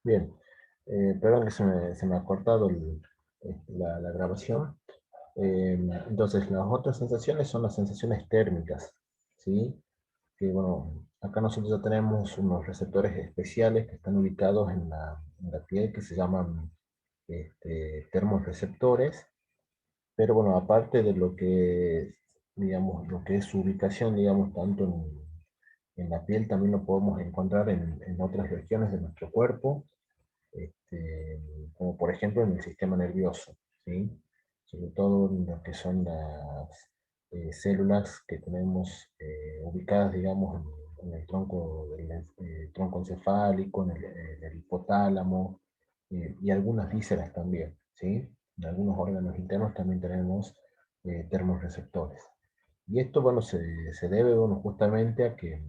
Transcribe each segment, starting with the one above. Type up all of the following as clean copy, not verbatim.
Bien, perdón que se me ha cortado la grabación. Entonces, las otras sensaciones son las sensaciones térmicas, ¿sí? Que bueno, acá nosotros ya tenemos unos receptores especiales que están ubicados en la piel que se llaman termorreceptores, pero bueno, aparte de lo que es, digamos, lo que es su ubicación, digamos, tanto en la piel, también lo podemos encontrar en otras regiones de nuestro cuerpo, este, como por ejemplo en el sistema nervioso, ¿sí? Sobre todo en lo que son las células que tenemos ubicadas, digamos, en el tronco, tronco encefálico, en el hipotálamo, y algunas vísceras también, ¿sí? En algunos órganos internos también tenemos termorreceptores. Y esto, bueno, se debe, bueno, justamente a que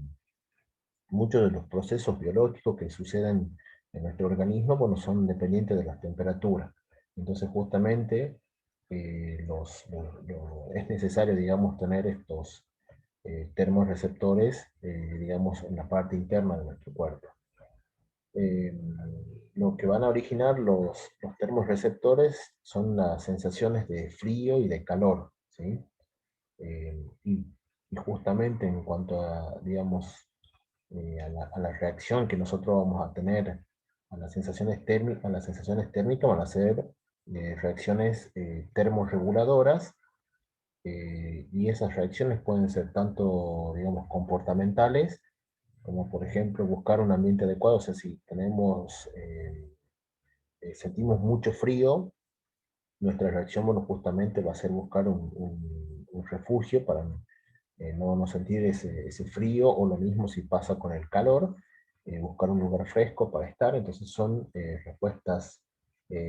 muchos de los procesos biológicos que suceden en nuestro organismo, bueno, son dependientes de las temperaturas. Entonces, justamente, es necesario, digamos, tener estos termorreceptores, digamos, en la parte interna de nuestro cuerpo. Eh, lo que van a originar los termorreceptores son las sensaciones de frío y de calor, ¿sí? Y justamente en cuanto a, digamos, a la reacción que nosotros vamos a tener a las sensaciones térmicas van a ser reacciones termorreguladoras, y esas reacciones pueden ser tanto, digamos, comportamentales, como por ejemplo buscar un ambiente adecuado. O sea, si sentimos mucho frío, nuestra reacción, bueno, justamente va a ser buscar un refugio para no sentir ese frío, o lo mismo si pasa con el calor, buscar un lugar fresco para estar. Entonces son respuestas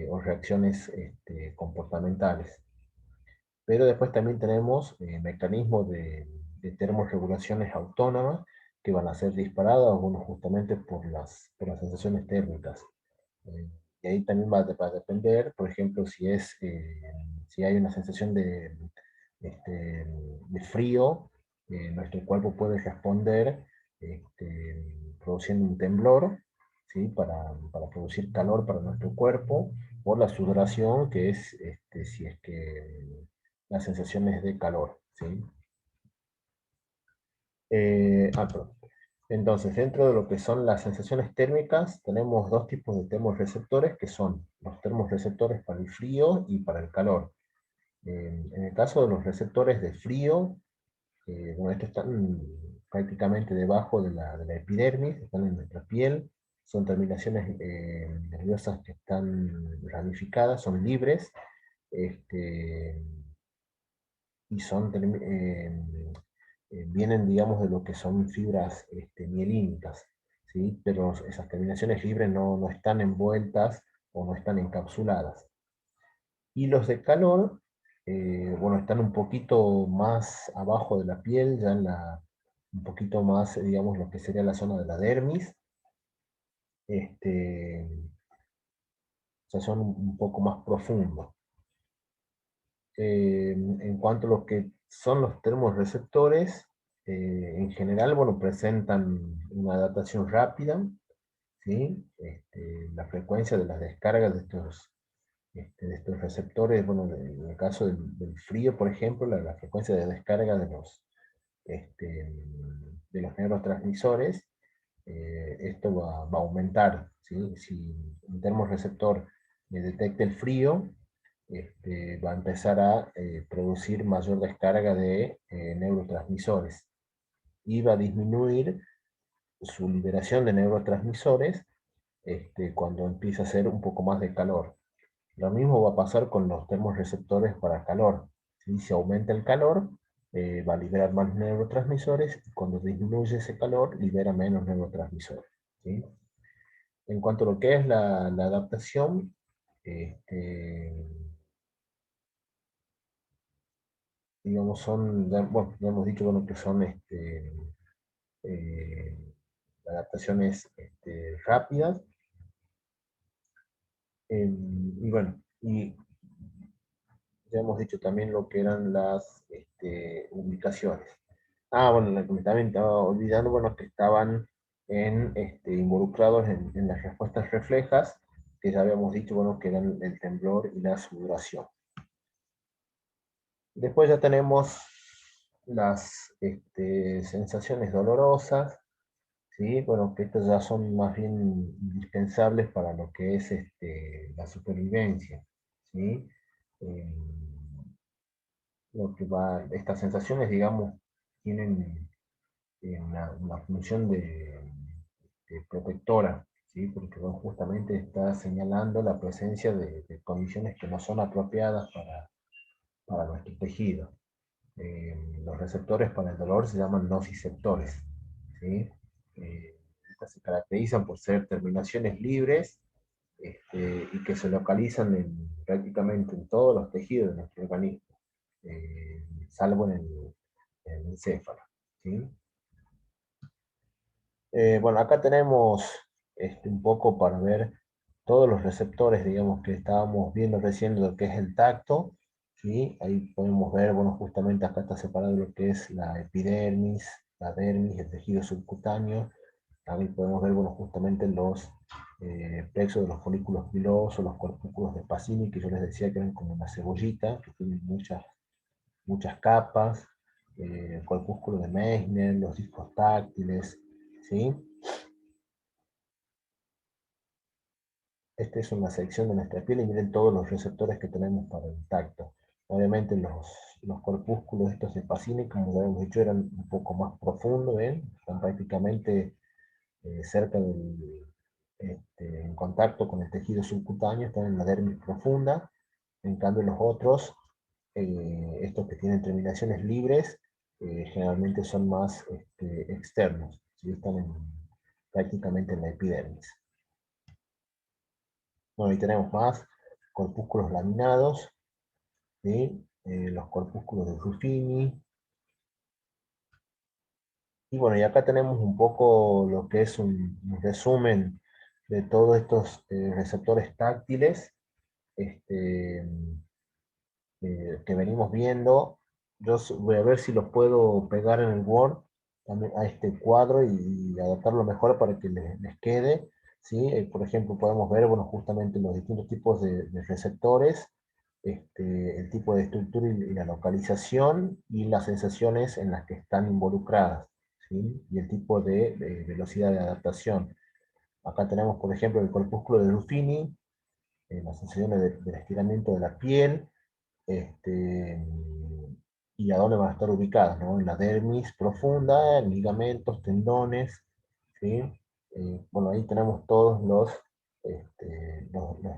o reacciones comportamentales. Pero después también tenemos mecanismos de termorregulaciones autónomas que van a ser disparadas, bueno, justamente por las sensaciones térmicas. Eh, y ahí también va a depender, por ejemplo, si hay una sensación de frío, nuestro cuerpo puede responder produciendo un temblor, ¿sí? Para producir calor para nuestro cuerpo, por la sudoración, que es si es que la sensación es de calor, ¿sí? Perdón. Entonces, dentro de lo que son las sensaciones térmicas, tenemos dos tipos de termorreceptores, que son los termorreceptores para el frío y para el calor. En el caso de los receptores de frío, bueno, estos están prácticamente debajo de la epidermis, están en nuestra piel, son terminaciones nerviosas que están ramificadas, son libres, este, y vienen, digamos, de lo que son fibras mielínicas, ¿sí? Pero esas terminaciones libres no están envueltas o no están encapsuladas. Y los de calor, bueno, están un poquito más abajo de la piel, un poquito más, digamos, lo que sería la zona de la dermis, este, o sea, son un poco más profundos. En cuanto a lo que son los termorreceptores, en general, bueno, presentan una adaptación rápida, ¿sí? La frecuencia de las descargas de estos receptores, bueno, en el caso del frío, por ejemplo, la frecuencia de descarga este, de los neurotransmisores, esto va a aumentar, ¿sí? Si un termorreceptor detecta el frío, va a empezar a producir mayor descarga de neurotransmisores, y va a disminuir su liberación de neurotransmisores cuando empieza a hacer un poco más de calor. Lo mismo va a pasar con los termorreceptores para calor. Si se aumenta el calor, va a liberar más neurotransmisores, y cuando disminuye ese calor, libera menos neurotransmisores, ¿sí? En cuanto a lo que es la adaptación, este, digamos, bueno, ya hemos dicho, bueno, que son eh, adaptaciones rápidas, y bueno, y ya hemos dicho también lo que eran las ubicaciones. Ah, bueno, la que me también estaba olvidando, bueno, que estaban involucrados en las respuestas reflejas, que ya habíamos dicho, bueno, que eran el temblor y la sudoración. Después ya tenemos las sensaciones dolorosas, ¿sí? Bueno, que estas ya son más bien indispensables para lo que es la supervivencia, ¿sí? Eh, estas sensaciones, digamos, tienen una función de protectora, ¿sí? Porque bueno, justamente está señalando la presencia de condiciones que no son apropiadas para nuestro tejido. Los receptores para el dolor se llaman nociceptores, ¿sí? Estas se caracterizan por ser terminaciones libres y que se localizan prácticamente en todos los tejidos de nuestro organismo, salvo en el encéfalo, ¿sí? Bueno, acá tenemos un poco para ver todos los receptores, digamos, que estábamos viendo recién lo que es el tacto, ¿sí? Ahí podemos ver, bueno, justamente acá está separado lo que es la epidermis, la dermis, el tejido subcutáneo. También podemos ver, bueno, justamente los plexos de los folículos pilosos, los corpúsculos de Pacini, que yo les decía que eran como una cebollita, que tienen muchas capas, el corpúsculo de Meissner, los discos táctiles, ¿sí? Esta es una sección de nuestra piel y miren todos los receptores que tenemos para el tacto. Obviamente los corpúsculos estos de Pacini, como ya hemos dicho, eran un poco más profundos, ¿ven? Están prácticamente cerca en contacto con el tejido subcutáneo, están en la dermis profunda. En cambio los otros, estos que tienen terminaciones libres, generalmente son más externos, ¿sí? Están prácticamente en la epidermis. Bueno, ahí tenemos más corpúsculos laminados, ¿sí? Los corpúsculos de Ruffini. Y bueno, y acá tenemos un poco lo que es un resumen de todos estos receptores táctiles este, que venimos viendo. Yo voy a ver si los puedo pegar en el Word también a este cuadro y adaptarlo mejor para que les quede. ¿Sí? Por ejemplo, podemos ver, bueno, justamente los distintos tipos de receptores, el tipo de estructura y la localización y las sensaciones en las que están involucradas, ¿sí? Y el tipo de velocidad de adaptación. Acá tenemos, por ejemplo, el corpúsculo de Ruffini, las sensaciones del estiramiento de la piel, este, y a dónde van a estar ubicadas, ¿no? En la dermis profunda, en ligamentos, tendones, ¿sí? Bueno, ahí tenemos todos los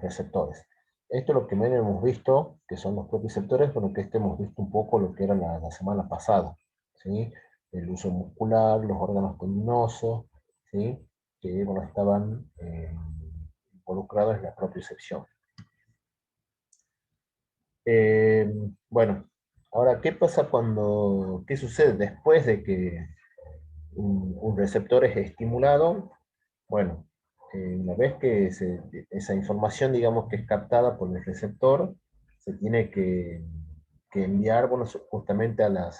receptores. Esto es lo que menos hemos visto, que son los propios receptores, bueno, que hemos visto un poco lo que era la semana pasada, ¿sí? El uso muscular, los órganos tendinosos, ¿sí? Que bueno, estaban involucrados en la propiocepción. Eh, bueno, ahora, ¿qué pasa qué sucede después de que un receptor es estimulado? Bueno, una vez que esa información, digamos, que es captada por el receptor, se tiene que enviar, bueno, justamente a las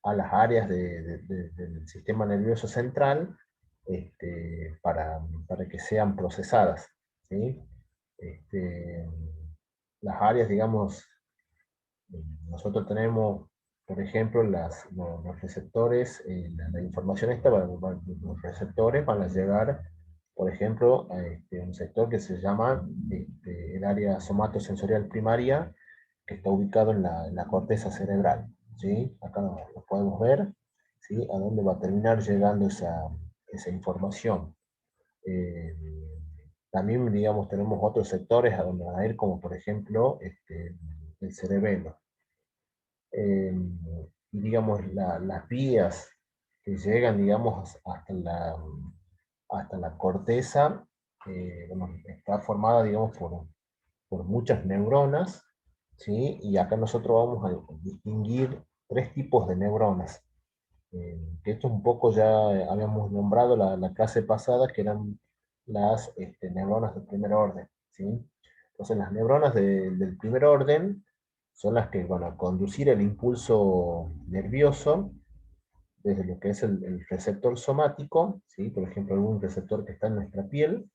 áreas del sistema nervioso central, para que sean procesadas, ¿sí? Este, las áreas, digamos, nosotros tenemos, por ejemplo, los receptores, la información esta, los receptores van a llegar, por ejemplo, a un sector que se llama el área somatosensorial primaria, que está ubicado en la corteza cerebral, ¿sí? Acá lo podemos ver, ¿sí? A dónde va a terminar llegando esa información. Eh, También, digamos, tenemos otros sectores a donde van a ir, como por ejemplo el cerebelo. eh, y digamos, las vías que llegan, digamos, hasta la corteza, bueno, está formada, digamos, por muchas neuronas, ¿sí? Y acá nosotros vamos a distinguir tres tipos de neuronas, que esto un poco ya habíamos nombrado la clase pasada, que eran las neuronas de primer orden, ¿sí? Entonces las neuronas del primer orden son las que van a conducir el impulso nervioso, desde lo que es el receptor somático, ¿sí? Por ejemplo, algún receptor que está en nuestra piel,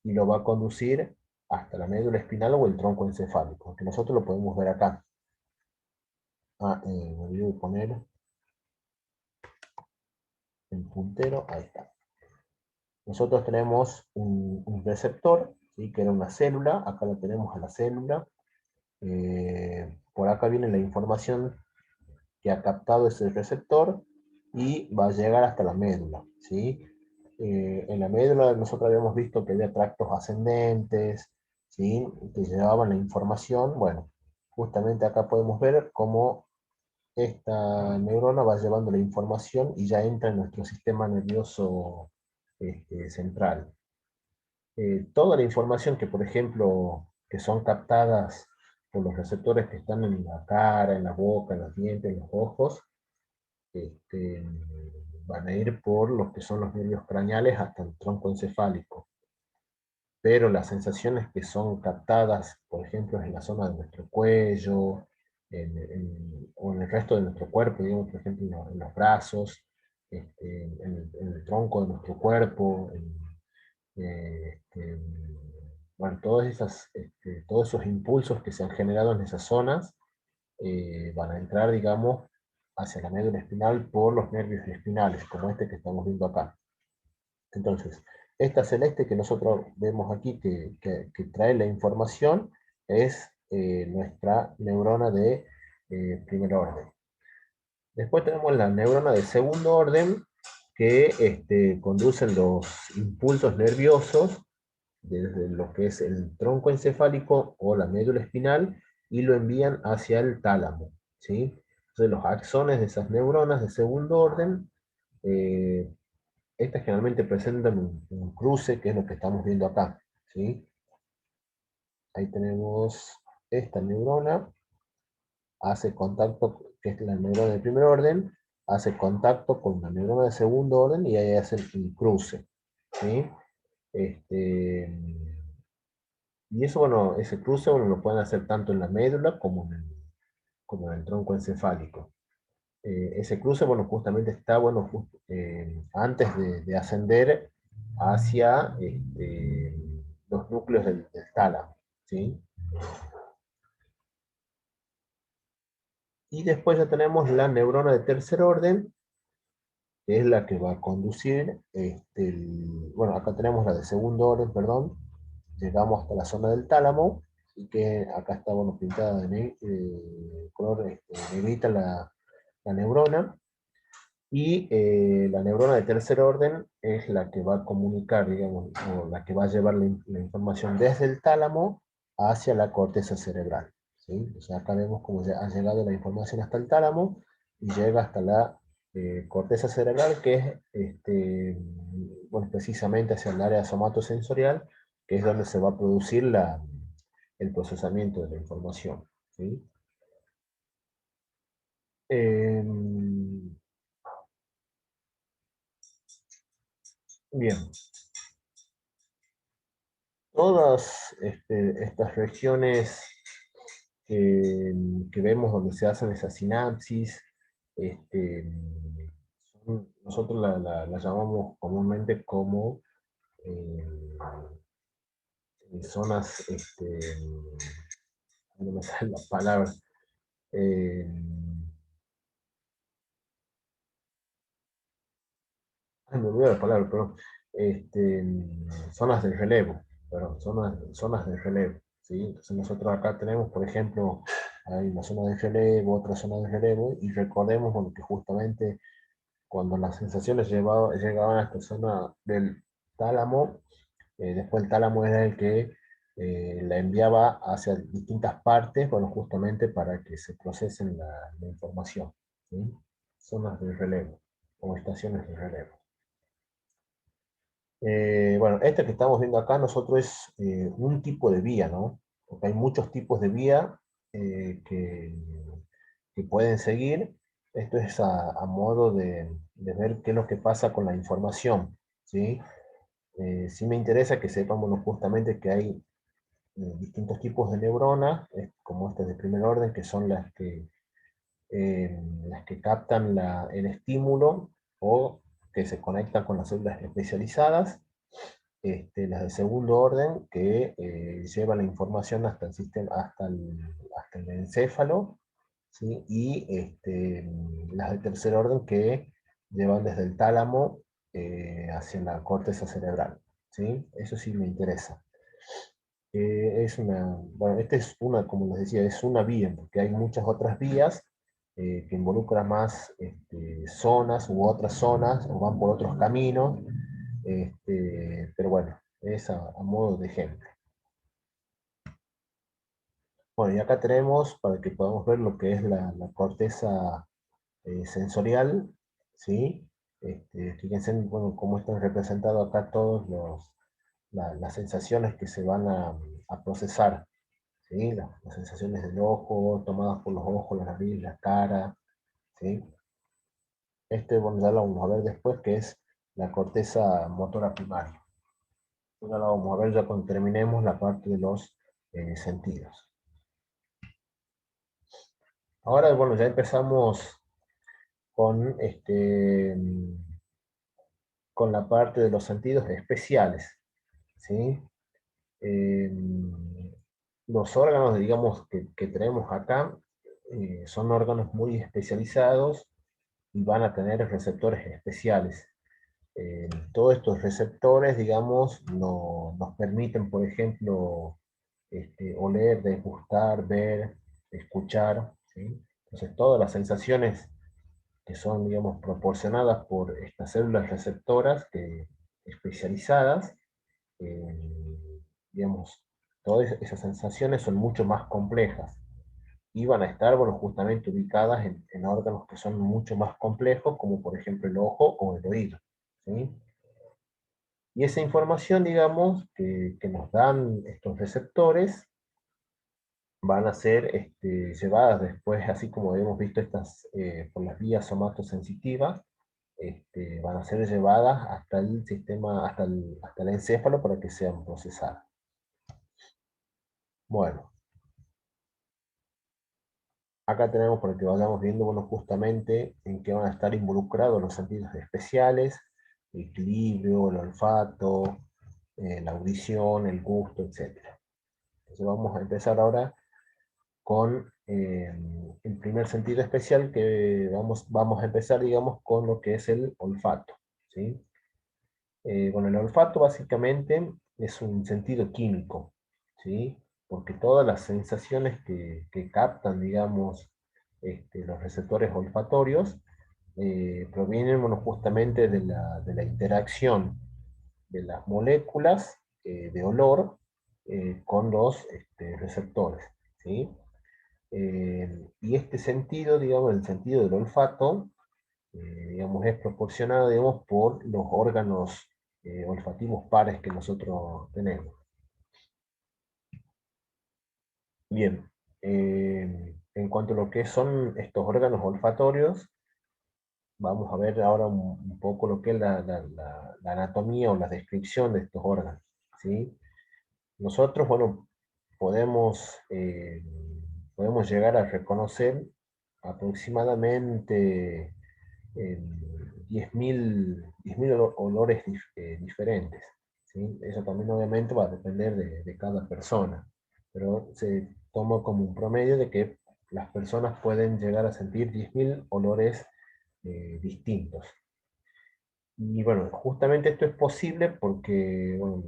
y lo va a conducir hasta la médula espinal o el tronco encefálico, que nosotros lo podemos ver acá. Me olvidé de poner el puntero, ahí está. Nosotros tenemos un receptor, ¿sí? Que era una célula, acá la tenemos a la célula. Por acá viene la información que ha captado ese receptor y va a llegar hasta la médula, ¿sí? En la médula nosotros habíamos visto que había tractos ascendentes, ¿sí? Que llevaban la información. Bueno, justamente acá podemos ver cómo esta neurona va llevando la información y ya entra en nuestro sistema nervioso central. Toda la información que, por ejemplo, que son captadas por los receptores que están en la cara, en la boca, en los dientes, en los ojos, este, van a ir por los que son los nervios craneales hasta el tronco encefálico. Pero las sensaciones que son captadas, por ejemplo, en la zona de nuestro cuello, o en el resto de nuestro cuerpo, digamos, por ejemplo, en los brazos, en el tronco de nuestro cuerpo, bueno, todos esos impulsos que se han generado en esas zonas van a entrar, digamos, hacia la médula espinal por los nervios espinales, como este que estamos viendo acá. Entonces, esta celeste que nosotros vemos aquí, que trae la información, es nuestra neurona de primer orden. Después tenemos la neurona de segundo orden, que conducen los impulsos nerviosos desde lo que es el tronco encefálico o la médula espinal y lo envían hacia el tálamo, ¿sí? Entonces los axones de esas neuronas de segundo orden, eh, estas generalmente presentan un cruce, que es lo que estamos viendo acá, ¿sí? Ahí tenemos esta neurona, hace contacto, que es la neurona de primer orden, hace contacto con la neurona de segundo orden y ahí hace el cruce, ¿sí? Este, y eso, bueno, ese cruce, bueno, lo pueden hacer tanto en la médula como en el tronco encefálico. Ese cruce, bueno, justamente está, bueno, antes de ascender hacia los núcleos del tálamo, ¿sí? Y después ya tenemos la neurona de tercer orden, que es la que va a conducir, bueno, acá tenemos la de segundo orden, perdón, llegamos hasta la zona del tálamo, y que acá está, bueno, pintada de color negrita la neurona, y la neurona de tercer orden es la que va a comunicar, digamos, o la que va a llevar la información desde el tálamo hacia la corteza cerebral, ¿sí? O sea, acá vemos cómo ya ha llegado la información hasta el tálamo y llega hasta la corteza cerebral, que es, bueno, precisamente hacia el área somatosensorial, que es donde se va a producir el procesamiento de la información, ¿sí? Bien, todas estas regiones que vemos donde se hacen esas sinapsis, este, nosotros la llamamos comúnmente como eh, zonas, no me sale la palabra, eh, ay, me olvidé la palabra, pero este, zonas de relevo, perdón, zonas de relevo, ¿sí? Entonces nosotros acá tenemos, por ejemplo, hay una zona de relevo, otra zona de relevo, y recordemos, bueno, que justamente cuando las sensaciones llegaban a esta zona del tálamo, después el tálamo era el que la enviaba hacia distintas partes, bueno, justamente para que se procesen la información, ¿sí? Zonas de relevo, o estaciones de relevo. Bueno, este que estamos viendo acá nosotros es un tipo de vía, ¿no? Porque hay muchos tipos de vía eh, que, que pueden seguir. Esto es a modo de ver qué es lo que pasa con la información, ¿sí? Sí me interesa que sepamos justamente que hay distintos tipos de neuronas, como estas de primer orden, que son las que las que captan el estímulo o que se conectan con las células especializadas, las de segundo orden que llevan la información hasta el sistema, hasta el encéfalo, ¿sí? Y las de tercer orden que llevan desde el tálamo hacia la corteza cerebral, ¿sí? Eso sí me interesa. Bueno, esta es una, como les decía, es una vía, porque hay muchas otras vías que involucran más zonas u otras zonas, o van por otros caminos, pero bueno, es a modo de ejemplo. Bueno, y acá tenemos, para que podamos ver lo que es la corteza sensorial, ¿sí? Fíjense, bueno, cómo están representados acá todos las sensaciones que se van a procesar, ¿sí? Las sensaciones del ojo, tomadas por los ojos, la nariz, la cara, ¿sí? Bueno, ya lo vamos a ver después, que es la corteza motora primaria. Ya lo vamos a ver ya cuando terminemos la parte de los sentidos. Ahora, bueno, ya empezamos con, con la parte de los sentidos especiales, ¿sí? Eh, los órganos, digamos, que tenemos acá son órganos muy especializados y van a tener receptores especiales. Todos estos receptores, digamos, nos permiten, por ejemplo, oler, degustar, ver, escuchar, ¿sí? Entonces, todas las sensaciones que son, digamos, proporcionadas por estas células receptoras especializadas, digamos, todas esas sensaciones son mucho más complejas y van a estar, bueno, justamente ubicadas en órganos que son mucho más complejos, como por ejemplo el ojo o el oído, ¿sí? Y esa información, digamos, que nos dan estos receptores, van a ser llevadas después, así como hemos visto estas por las vías somatosensitivas, van a ser llevadas hasta el sistema, hasta el encéfalo para que sean procesadas. Bueno, acá tenemos para que vayamos viendo, bueno, justamente en qué van a estar involucrados los sentidos especiales, el equilibrio, el olfato, la audición, el gusto, etc. Entonces vamos a empezar ahora con el primer sentido especial, que vamos a empezar, digamos, con lo que es el olfato, ¿sí? Bueno, el olfato básicamente es un sentido químico, ¿sí? Porque todas las sensaciones que captan, digamos, los receptores olfatorios, provienen, bueno, justamente de la interacción de las moléculas de olor con los receptores, ¿sí? Y este sentido, digamos, el sentido del olfato, digamos, es proporcionado, digamos, por los órganos olfativos pares que nosotros tenemos. Bien, en cuanto a lo que son estos órganos olfatorios, vamos a ver ahora un poco lo que es la anatomía o la descripción de estos órganos, ¿sí? Nosotros, bueno, podemos llegar a reconocer aproximadamente eh, 10.000 olores diferentes, ¿sí? Eso también obviamente va a depender de cada persona, pero se toma como un promedio de que las personas pueden llegar a sentir 10.000 olores distintos. Y bueno, justamente esto es posible porque bueno,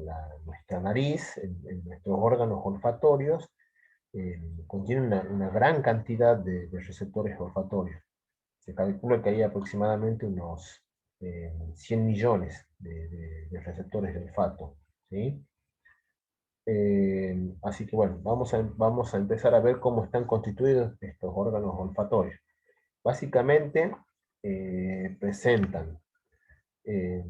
nuestra nariz, en nuestros órganos olfatorios, contiene una gran cantidad de receptores olfatorios. Se calcula que hay aproximadamente unos 100 millones de receptores de olfato, ¿sí? Así que bueno, vamos a empezar a ver cómo están constituidos estos órganos olfatorios. Básicamente presentan eh,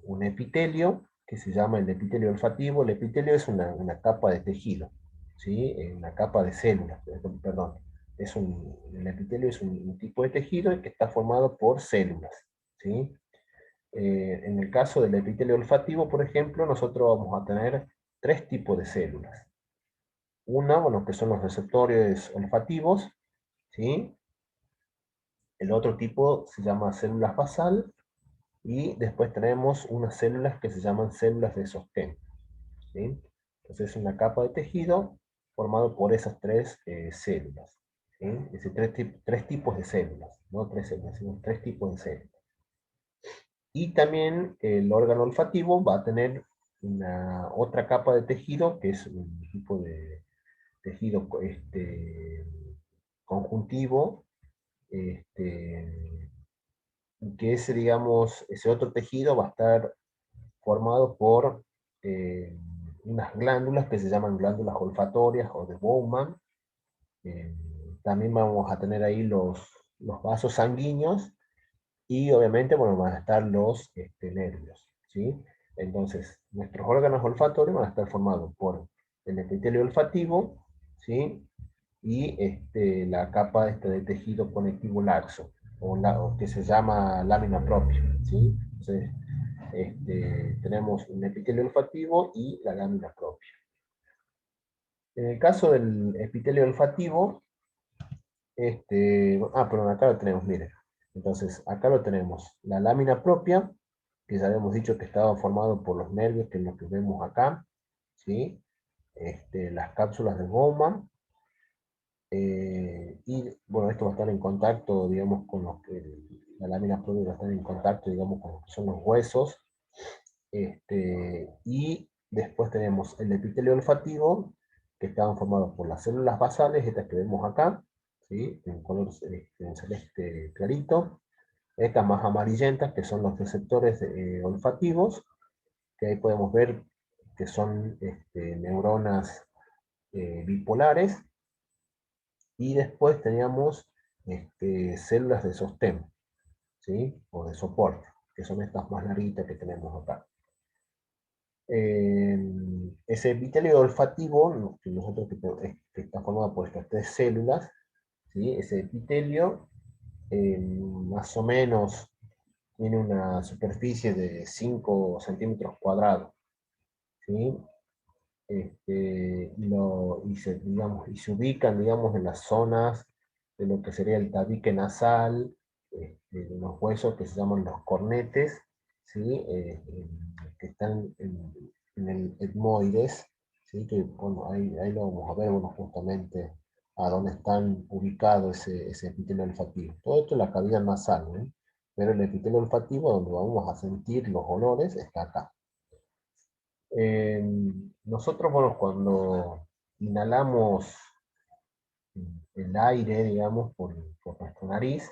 un epitelio que se llama el epitelio olfativo. El epitelio es una capa de tejido, ¿sí? Una capa de células, perdón. El epitelio es un tipo de tejido que está formado por células, ¿sí? En el caso del epitelio olfativo, por ejemplo, nosotros vamos a tener tres tipos de células. Una, bueno, que son los receptores olfativos, ¿sí? El otro tipo se llama células basal, y después tenemos unas células que se llaman células de sostén, ¿sí? Entonces es una capa de tejido formado por esas tres células, ¿sí? Es decir, tres tipos de células, no tres células, sino tres tipos de células. Y también el órgano olfativo va a tener una otra capa de tejido, que es un tipo de tejido conjuntivo, este, que ese, digamos, ese otro tejido va a estar formado por eh, unas glándulas que se llaman glándulas olfatorias o de Bowman. Eh, También vamos a tener ahí los vasos sanguíneos, y obviamente, bueno, van a estar los nervios, ¿sí? Entonces, nuestros órganos olfatorios van a estar formados por el epitelio olfativo, ¿sí? Y la capa de tejido conectivo laxo, o que se llama lámina propia, ¿sí? Entonces, tenemos un epitelio olfativo y la lámina propia. En el caso del epitelio olfativo, perdón, acá lo tenemos, miren. Entonces, acá lo tenemos, la lámina propia, que ya habíamos dicho que estaba formado por los nervios, que es lo que vemos acá, ¿sí? Las cápsulas de goma, y bueno, esto va a estar en contacto, digamos, con los que, la lámina propia va a estar en contacto, digamos, con lo que son los huesos, y después tenemos el epitelio olfativo, que estaban formados por las células basales, estas que vemos acá, ¿sí? En color en celeste clarito. Estas más amarillentas, que son los receptores olfativos, que ahí podemos ver que son neuronas bipolares. Y después teníamos células de sostén, ¿sí? O de soporte, que son estas más larguitas que tenemos acá. Ese epitelio olfativo, que nosotros que está formado por estas tres células, ¿sí? Ese epitelio más o menos tiene una superficie de 5 centímetros cuadrados, ¿sí? Digamos, y se ubican, digamos, en las zonas de lo que sería el tabique nasal, de los huesos que se llaman los cornetes, ¿sí? Que están en el etmoides, ¿sí? Que, bueno, ahí lo vamos a ver, bueno, justamente a dónde están ubicados ese epitelio olfativo. Todo esto es la cavidad nasal, ¿no? Pero el epitelio olfativo, donde vamos a sentir los olores, está acá. Eh, Nosotros, bueno, cuando inhalamos el aire, digamos, por nuestra nariz,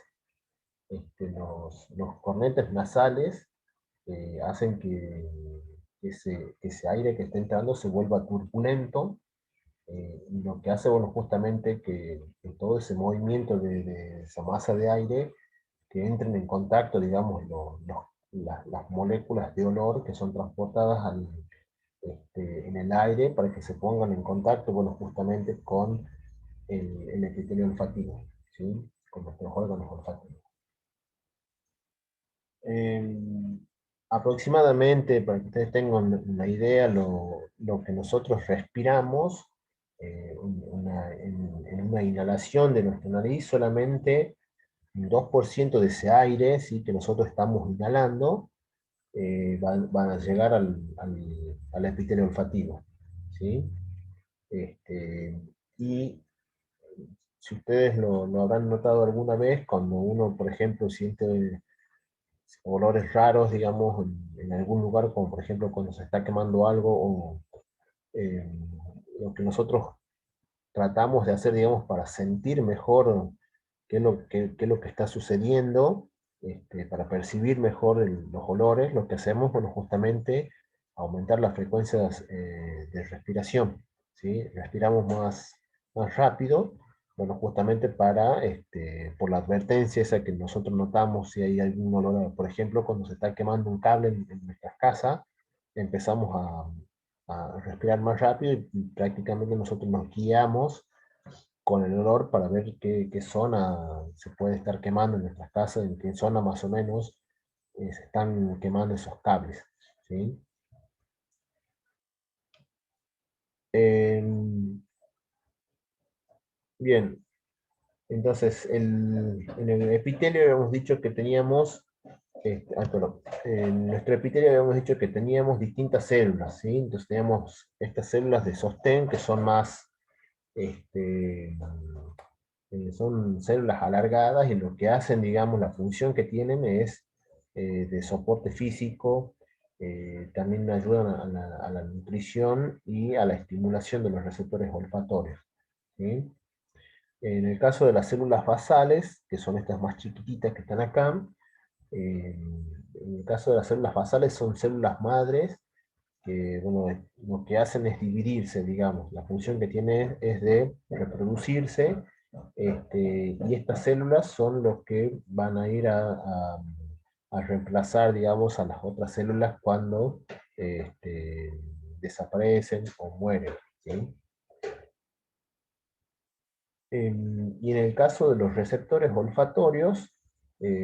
los cornetes nasales hacen que ese aire que está entrando se vuelva turbulento, y lo que hace, bueno, justamente que todo ese movimiento de esa masa de aire, que entren en contacto, digamos, las moléculas de olor que son transportadas en el aire para que se pongan en contacto, bueno, justamente con el epitelio olfativo, ¿sí? Con nuestros órganos olfativos. Eh, Aproximadamente, para que ustedes tengan una idea, lo que nosotros respiramos en una inhalación de nuestra nariz, solamente un 2% de ese aire, ¿sí? Que nosotros estamos inhalando, van a llegar al epitelio olfativo, ¿sí? Y si ustedes lo habrán notado alguna vez, cuando uno, por ejemplo, siente olores raros, digamos, en algún lugar, como por ejemplo cuando se está quemando algo, o eh, lo que nosotros tratamos de hacer, digamos, para sentir mejor qué es lo que está sucediendo, para percibir mejor los olores, lo que hacemos, bueno, justamente aumentar las frecuencias de respiración, ¿sí? Respiramos más rápido, bueno, justamente por la advertencia esa que nosotros notamos si hay algún olor, por ejemplo, cuando se está quemando un cable en nuestras casas, empezamos a respirar más rápido, y prácticamente nosotros nos guiamos con el olor para ver qué zona se puede estar quemando en nuestras casas, en qué zona más o menos se están quemando esos cables, ¿sí? Bien, Entonces, en el epitelio habíamos dicho que teníamos, perdón, en nuestro epitelio habíamos dicho que teníamos distintas células, ¿sí? Entonces teníamos estas células de sostén que son más, este, son células alargadas y lo que hacen, digamos, la función que tienen es de soporte físico, también ayudan a la nutrición y a la estimulación de los receptores olfatorios, ¿sí? En el caso de las células basales, que son estas más chiquititas que están acá, en el caso de las células basales son células madres que, bueno, lo que hacen es dividirse, digamos. La función que tiene es de reproducirse, y estas células son los que van a ir a reemplazar, digamos, a las otras células cuando desaparecen o mueren, ¿sí? Y en el caso de los receptores olfatorios,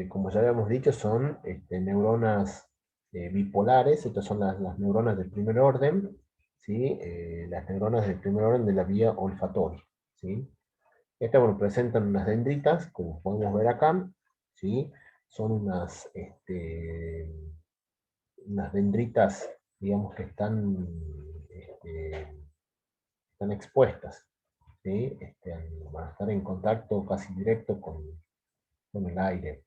como ya habíamos dicho, son neuronas bipolares. Estas son las neuronas del primer orden, ¿sí? Las neuronas del primer orden de la vía olfatoria, ¿sí? Estas, bueno, presentan unas dendritas, como podemos ver acá, ¿sí? Son unas dendritas, digamos, que están expuestas, ¿sí? Van a estar en contacto casi directo con el aire.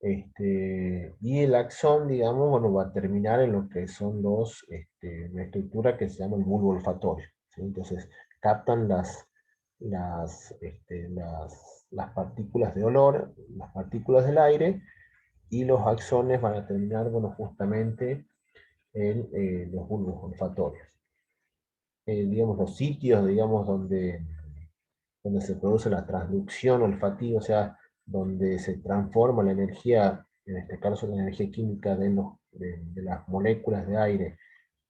Y el axón, digamos, bueno, va a terminar en lo que son una estructura que se llama el bulbo olfatorio, ¿sí? Entonces, captan las partículas de olor, las partículas del aire, y los axones van a terminar, bueno, justamente en los bulbos olfatorios. Digamos, los sitios, digamos, donde se produce la transducción olfativa, o sea, donde se transforma la energía, en este caso la energía química de las moléculas de aire,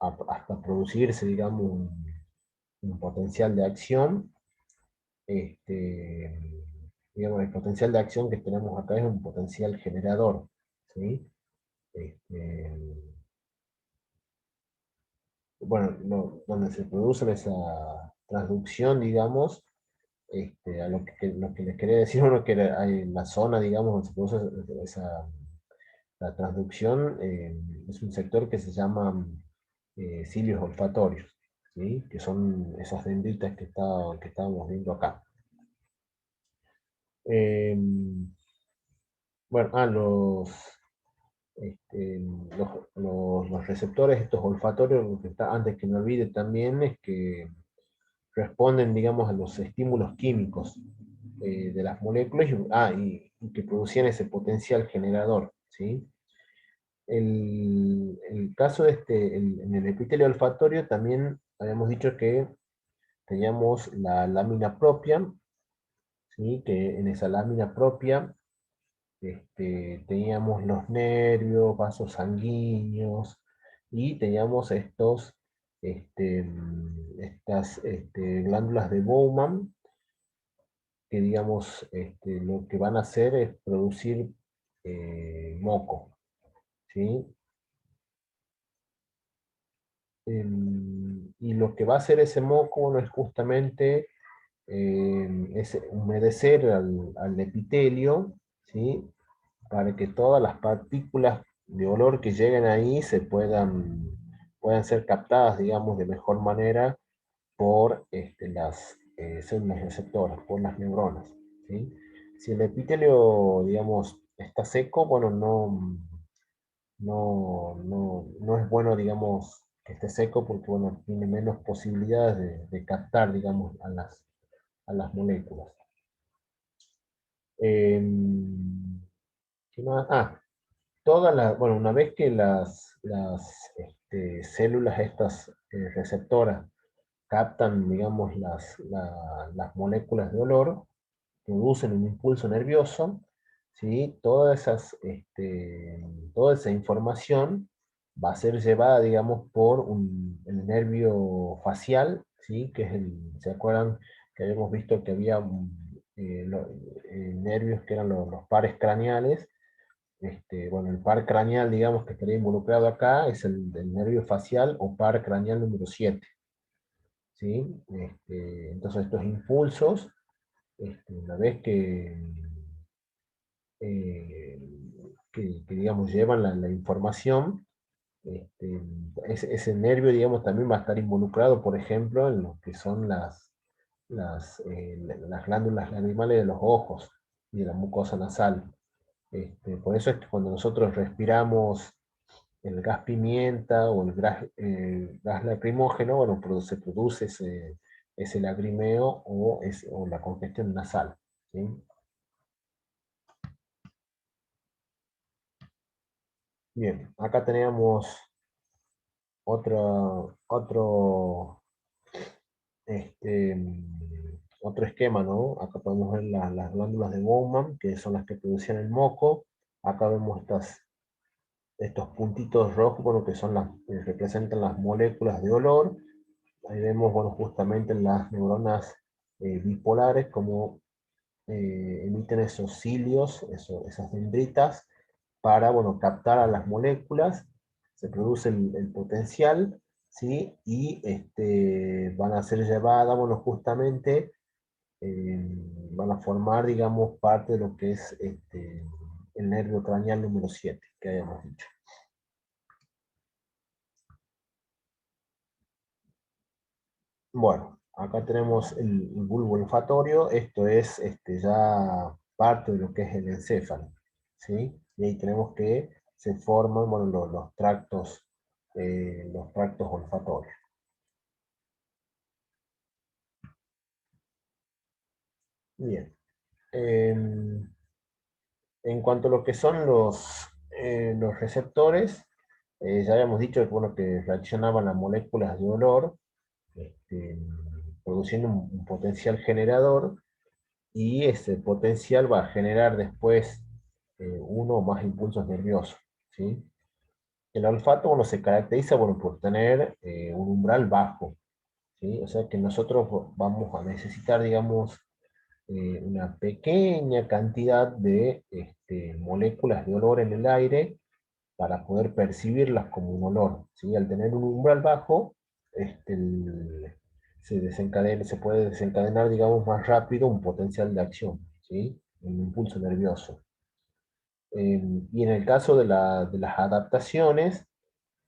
hasta producirse, digamos, un potencial de acción. Digamos, el potencial de acción que tenemos acá es un potencial generador, ¿sí? Este, bueno, donde se produce esa transducción, digamos, a lo que les quería decir, bueno, que hay la zona, digamos, donde se produce la transducción, es un sector que se llama cilios olfatorios, ¿sí? Que son esas dendritas que estábamos viendo acá. Eh, bueno, este, los receptores, estos olfatorios, lo que está, antes que me olvide también, es que responden, digamos, a los estímulos químicos de las moléculas y que producían ese potencial generador, ¿sí? El caso en el epitelio olfatorio también habíamos dicho que teníamos la lámina propia, ¿sí? Que en esa lámina propia teníamos los nervios, vasos sanguíneos, y teníamos estas glándulas de Bowman, que digamos, lo que van a hacer es producir moco, ¿sí? Y lo que va a hacer ese moco no es justamente es humedecer al epitelio, ¿sí? Para que todas las partículas de olor que lleguen ahí puedan ser captadas, digamos, de mejor manera por las células receptoras, por las neuronas, ¿sí? Si el epitelio, digamos, está seco, bueno, no es bueno, digamos, que esté seco porque, bueno, tiene menos posibilidades de captar, digamos, a las moléculas. ¿Qué más? Bueno, una vez que las células estas receptoras captan, digamos, las moléculas de olor, producen un impulso nervioso, ¿sí? Toda esa información va a ser llevada, digamos, por el nervio facial, ¿sí? Que es ¿se acuerdan que habíamos visto que había nervios que eran los pares craneales? Bueno, el par craneal, digamos, que estaría involucrado acá es el nervio facial o par craneal número 7, ¿sí? Entonces estos impulsos una vez eh, digamos, llevan la información, este, ese nervio, digamos, también va a estar involucrado, por ejemplo, en lo que son las glándulas lagrimales de los ojos y de la mucosa nasal. Por eso es que cuando nosotros respiramos el gas pimienta o el gas lacrimógeno, bueno, se produce ese lagrimeo o la congestión nasal. ¿Sí? Bien, acá tenemos otro, este, otro esquema, ¿no? Acá podemos ver las glándulas de Bowman, que son las que producen el moco. Acá vemos estos puntitos rojos, bueno, que son representan las moléculas de olor. Ahí vemos, bueno, justamente las neuronas bipolares, como emiten esos cilios, esas dendritas, para, bueno, captar a las moléculas, se produce el potencial, ¿sí? Y van a ser llevadas, bueno, justamente, eh, van a formar, digamos, parte de lo que es el nervio craneal número 7 que habíamos dicho. Bueno, acá tenemos el bulbo olfatorio, esto es ya parte de lo que es el encéfalo, ¿sí? Y ahí tenemos que se forman, bueno, los tractos olfatorios. Bien. En cuanto a lo que son los receptores, ya habíamos dicho que, bueno, que reaccionaban a moléculas de olor, este, produciendo un potencial generador, y ese potencial va a generar después uno o más impulsos nerviosos, ¿sí? El olfato, bueno, se caracteriza, bueno, por tener un umbral bajo, ¿sí? O sea que nosotros vamos a necesitar, digamos, una pequeña cantidad de moléculas de olor en el aire para poder percibirlas como un olor, ¿sí? Al tener un umbral bajo, este, el- se puede desencadenar, digamos, más rápido un potencial de acción, ¿sí? Un impulso nervioso. Y en el caso de las adaptaciones,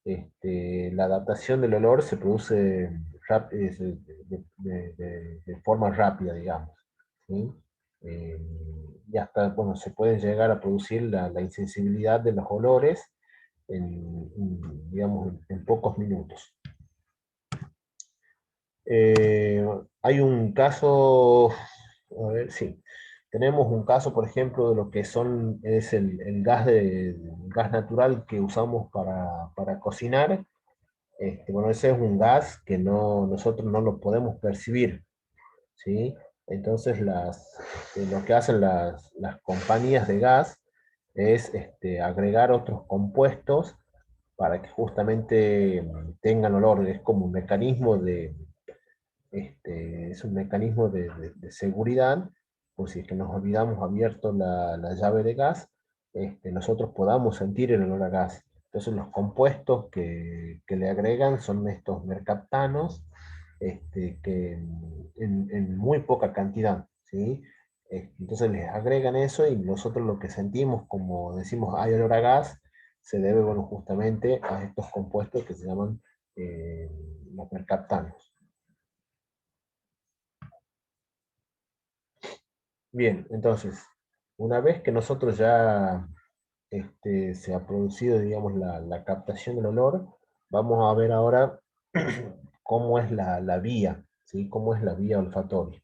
la adaptación del olor se produce de forma rápida, digamos, ¿sí? Eh, y hasta, bueno, se puede llegar a producir la insensibilidad de los olores digamos, en pocos minutos. Eh, Hay un caso, a ver, sí, tenemos un caso, por ejemplo, de lo que es el gas natural que usamos para cocinar. Bueno, ese es un gas que nosotros no lo podemos percibir, ¿sí? Entonces lo que hacen las compañías de gas es agregar otros compuestos para que justamente tengan olor. Es como un mecanismo es un mecanismo de seguridad, por si es que nos olvidamos abierto la llave de gas, nosotros podamos sentir el olor a gas. Entonces los compuestos que le agregan son estos mercaptanos, que en muy poca cantidad, ¿sí? Entonces les agregan eso y nosotros lo que sentimos, como decimos, hay olor a gas, se debe, bueno, justamente a estos compuestos que se llaman eh, los mercaptanos. Bien, entonces, una vez que nosotros ya se ha producido, digamos, la captación del olor, vamos a ver ahora cómo es la vía, ¿sí? Cómo es la vía olfatoria.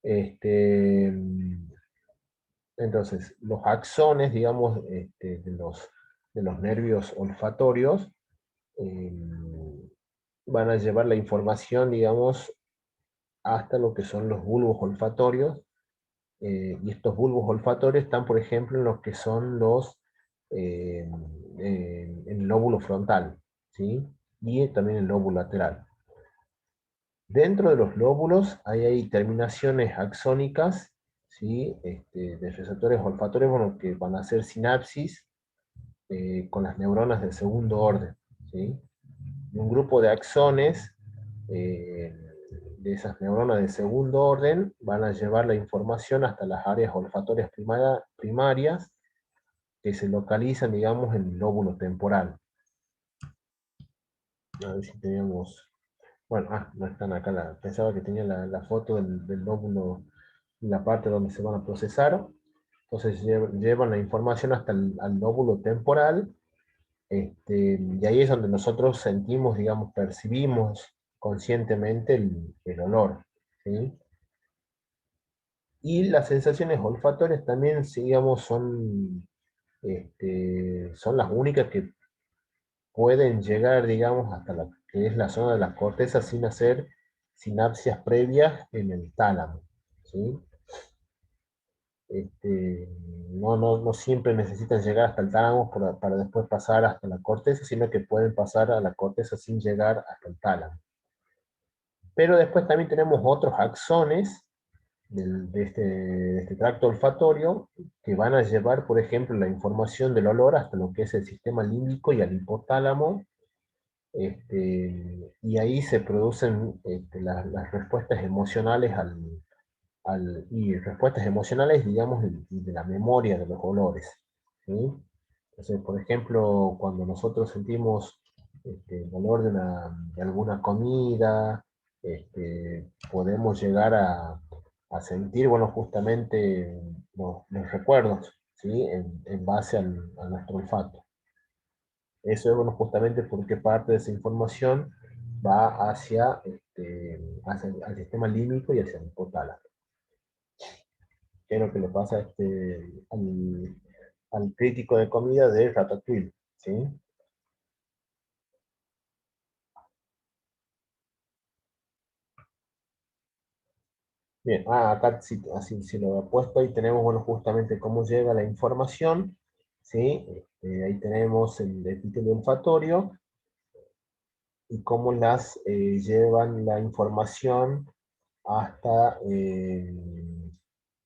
Este, entonces, los axones, digamos, de los nervios olfatorios, eh, van a llevar la información, digamos, hasta lo que son los bulbos olfatorios. Y estos bulbos olfatorios están, por ejemplo, en los que son eh, el lóbulo frontal, ¿sí? Y también el lóbulo lateral. Dentro de los lóbulos hay terminaciones axónicas, ¿sí? De receptores olfatorios, bueno, que van a hacer sinapsis con las neuronas del segundo orden, ¿sí? Y un grupo de axones, eh, de esas neuronas de segundo orden van a llevar la información hasta las áreas olfatorias primarias que se localizan, digamos, en el lóbulo temporal. A ver si teníamos... Bueno, no están acá, pensaba que tenía la foto del lóbulo, la parte donde se van a procesar. Entonces llevan la información hasta al lóbulo temporal, y ahí es donde nosotros sentimos, digamos, percibimos conscientemente el olor, ¿sí? Y las sensaciones olfatorias también, digamos, son las únicas que pueden llegar, digamos, hasta la que es la zona de las cortezas sin hacer sinapsias previas en el tálamo, ¿sí? No siempre necesitan llegar hasta el tálamo para después pasar hasta la corteza, sino que pueden pasar a la corteza sin llegar hasta el tálamo. Pero después también tenemos otros axones de este tracto olfatorio que van a llevar, por ejemplo, la información del olor hasta lo que es el sistema límbico y al hipotálamo, y ahí se producen las respuestas emocionales y respuestas emocionales, digamos, de la memoria de los olores, ¿sí? Entonces, por ejemplo, cuando nosotros sentimos el olor de alguna comida, podemos llegar a sentir, bueno, justamente los recuerdos, ¿sí? En base a nuestro olfato. Eso es, bueno, justamente porque parte de esa información va hacia el sistema límbico y hacia el hipotálamo. Que es lo que le pasa al crítico de comida de Ratatouille, ¿sí? Bien, acá sí, así sí lo he puesto, ahí tenemos, bueno, justamente cómo llega la información, ¿sí? Ahí tenemos el epitelio olfatorio y cómo las llevan la información hasta,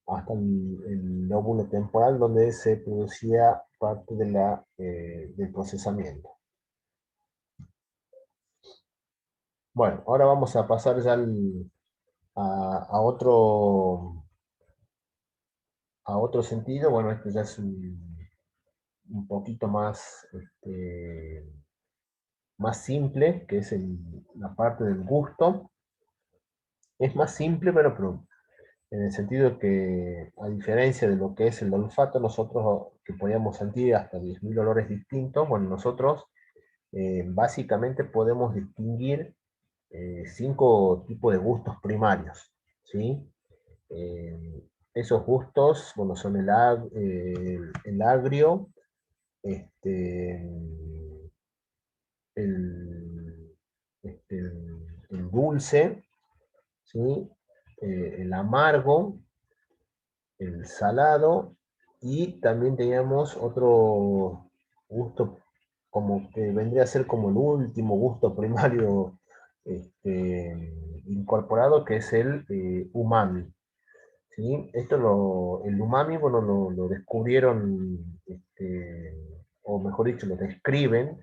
hasta el lóbulo temporal donde se producía parte del procesamiento. Bueno, ahora vamos a pasar ya a otro sentido. Bueno, este ya es un poquito más simple, que es la parte del gusto. Es más simple, pero en el sentido que, a diferencia de lo que es el olfato, nosotros que podíamos sentir hasta 10.000 olores distintos, bueno, nosotros básicamente podemos distinguir 5 tipos de gustos primarios, ¿sí? Eh, Esos gustos, bueno, son el agrio, este, el, este, el dulce, ¿sí? El amargo, el salado, y también teníamos otro gusto como que vendría a ser como el último gusto primario incorporado, que es el umami. ¿Sí? El umami, bueno, lo descubrieron, o mejor dicho, lo describen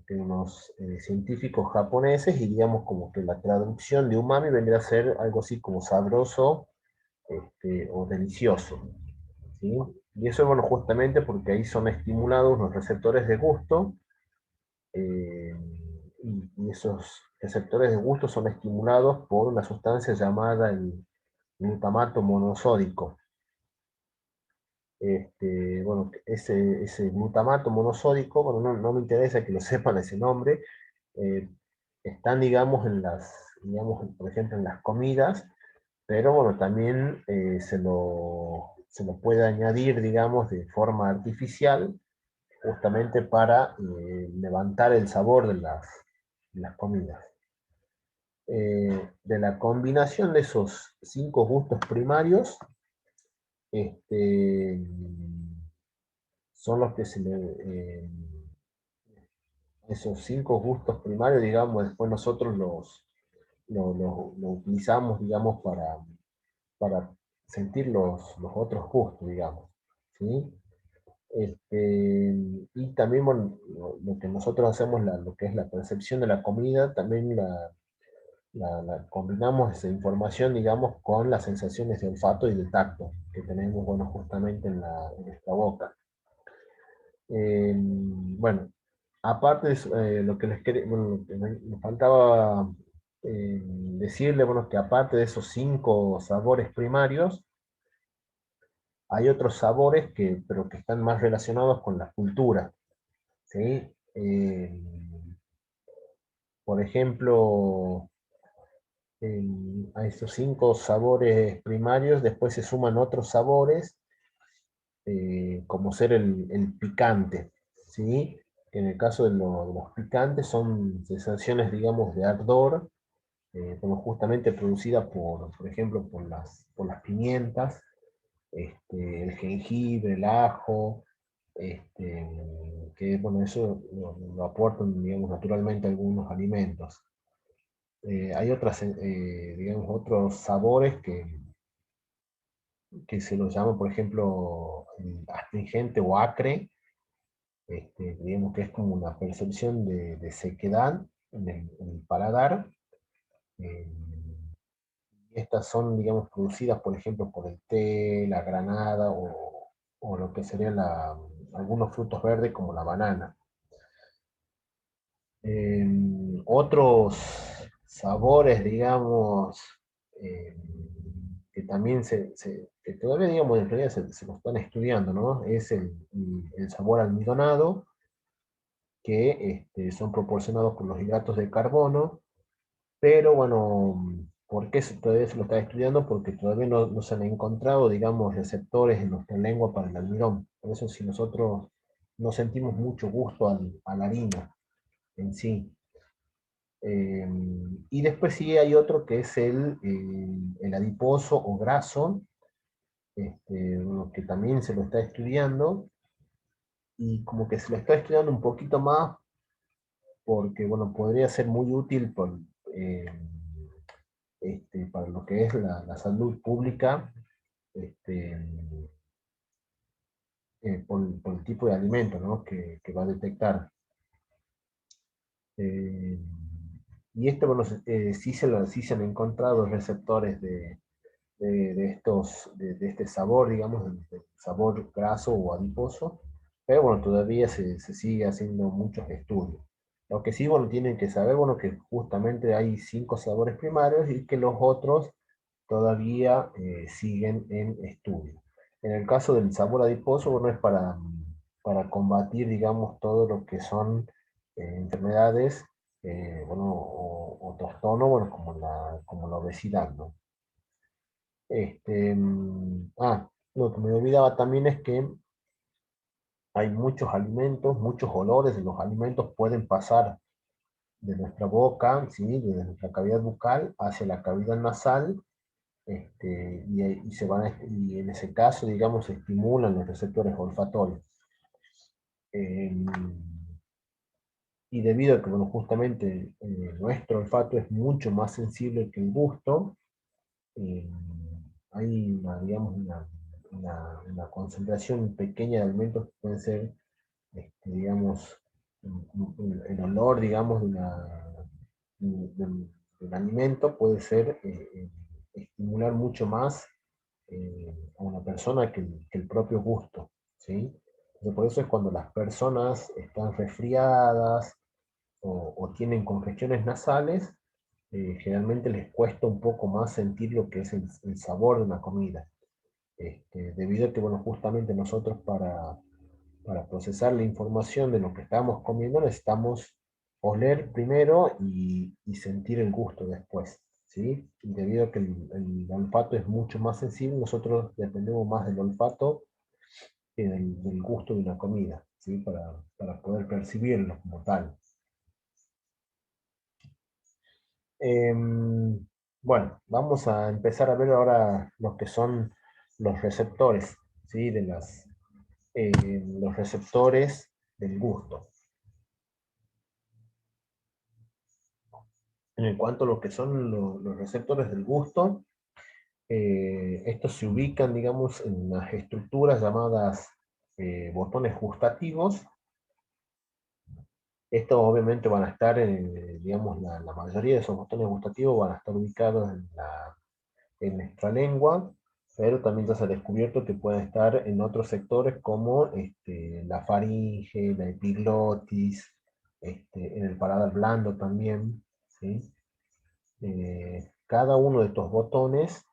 unos científicos japoneses, y digamos como que la traducción de umami vendría a ser algo así como sabroso, o delicioso, ¿sí? Y eso, bueno, justamente porque ahí son estimulados los receptores de gusto, eh, y esos receptores de gusto son estimulados por una sustancia llamada el glutamato monosódico. Bueno, ese glutamato monosódico, bueno, no me interesa que lo sepan ese nombre, eh, están, digamos, por ejemplo, en las comidas, pero bueno, también se lo puede añadir, digamos, de forma artificial, justamente para levantar el sabor de las comidas. De la combinación de esos 5 gustos primarios, este, son los que esos 5 gustos primarios, digamos, después nosotros lo utilizamos, digamos, para sentir los otros gustos, digamos, ¿sí? Y también, bueno, lo que nosotros hacemos, lo que es la percepción de la comida, también combinamos esa información, digamos, con las sensaciones de olfato y de tacto que tenemos, bueno, justamente en nuestra boca. Bueno, aparte de eso, lo que les quería, bueno, lo que me faltaba decirle, bueno, que aparte de esos 5 sabores primarios, hay otros sabores pero que están más relacionados con la cultura, ¿sí? Por ejemplo, a esos 5 sabores primarios, después se suman otros sabores, como ser el picante, ¿sí? Que en el caso de los picantes son sensaciones, digamos, de ardor, como justamente producida por ejemplo, por las pimientas, el jengibre, el ajo, que bueno, eso lo aportan, digamos, naturalmente algunos alimentos. Hay digamos, otros sabores que se los llama, por ejemplo, astringente o acre, digamos que es como una percepción de sequedad en el paladar. eh, Estas son, digamos, producidas, por ejemplo, por el té, la granada o lo que serían algunos frutos verdes como la banana. Eh, Otros sabores, digamos, eh, que también que todavía, digamos, en realidad se lo están estudiando, ¿no? Es el sabor almidonado, que son proporcionados por los hidratos de carbono, pero bueno, ¿por qué todavía se lo está estudiando? Porque todavía no se han encontrado, digamos, receptores en nuestra lengua para el almidón. Por eso si nosotros no sentimos mucho gusto a la harina en sí. Eh, y después sí hay otro que es el adiposo o graso, bueno, que también se lo está estudiando, y como que se lo está estudiando un poquito más porque, bueno, podría ser muy útil eh, para lo que es la salud pública, este, por el tipo de alimento, ¿no? que va a detectar. Eh, y esto, bueno, sí se han encontrado receptores de este sabor, digamos, del sabor graso o adiposo, pero bueno, todavía se sigue haciendo muchos estudios. Lo que sí, bueno, tienen que saber, bueno, que justamente hay 5 sabores primarios y que los otros todavía siguen en estudio. En el caso del sabor adiposo, bueno, es para combatir, digamos, todo lo que son enfermedades, bueno, o trastornos, bueno, como la obesidad, ¿no? Lo que me olvidaba también es que hay muchos alimentos, muchos olores de los alimentos pueden pasar de nuestra boca, ¿sí? De nuestra cavidad bucal hacia la cavidad nasal, y en ese caso, digamos, se estimulan los receptores olfatorios. Eh, y debido a que, bueno, justamente nuestro olfato es mucho más sensible que el gusto, eh, hay digamos, una concentración pequeña de alimentos que pueden ser, digamos, el olor, digamos, del alimento puede ser, estimular mucho más a una persona que el propio gusto, ¿sí? Entonces, por eso es cuando las personas están resfriadas o tienen congestiones nasales, generalmente les cuesta un poco más sentir lo que es el sabor de una comida. Debido a que, bueno, justamente nosotros para procesar la información de lo que estamos comiendo necesitamos oler primero y sentir el gusto después, ¿sí? Y debido a que el olfato es mucho más sensible, nosotros dependemos más del olfato que del gusto de una comida, ¿sí? Para poder percibirlo como tal. Bueno, vamos a empezar a ver ahora lo que son los receptores, ¿sí? Los receptores del gusto. En cuanto a lo que son los receptores del gusto, estos se ubican, digamos, en las estructuras llamadas botones gustativos, Estos obviamente van a estar, digamos, la mayoría de esos botones gustativos van a estar ubicados en nuestra lengua, pero también ya se ha descubierto que pueden estar en otros sectores como la faringe, la epiglotis, en el paladar blando también, ¿sí? Cada uno de estos botones,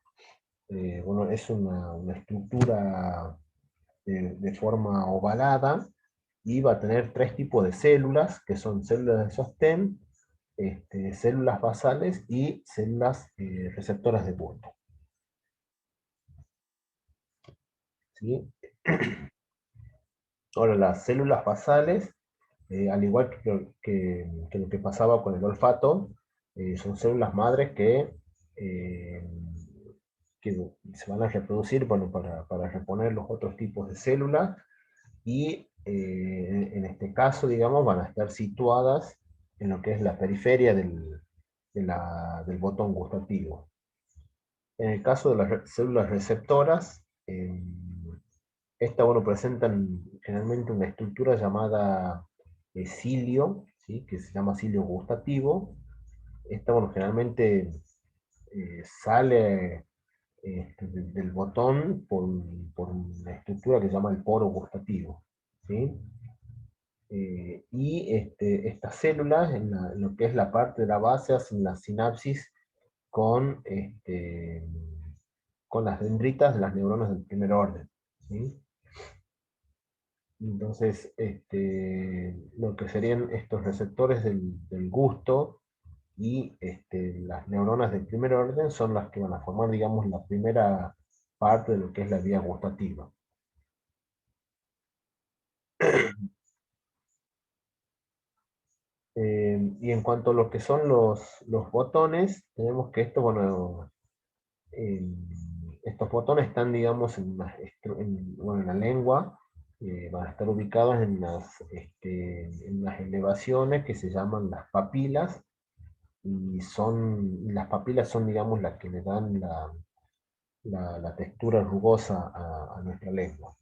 bueno, es una estructura de forma ovalada y va a tener tres tipos de células, que son células de sostén, células basales y células receptoras de punto. ¿Sí? Ahora, las células basales, al igual que lo que pasaba con el olfato, son células madres eh, que se van a reproducir, bueno, para reponer los otros tipos de células, y en este caso, digamos, van a estar situadas en lo que es la periferia del botón gustativo. En el caso de las células receptoras, estas, bueno, presentan generalmente una estructura llamada cilio, ¿sí? Que se llama cilio gustativo. Esta, bueno, generalmente sale del botón por una estructura que se llama el poro gustativo, ¿sí? Y estas células, en lo que es la parte de la base, hacen la sinapsis con, con las dendritas de las neuronas del primer orden, ¿sí? Entonces, lo que serían estos receptores del gusto y las neuronas del primer orden son las que van a formar, digamos, la primera parte de lo que es la vía gustativa. Y en cuanto a lo que son los botones, tenemos que esto, bueno, eh, estos botones están, digamos, bueno, en la lengua, van a estar ubicados en las elevaciones que se llaman las papilas, y las papilas son, digamos, las que le dan la textura rugosa a nuestra lengua.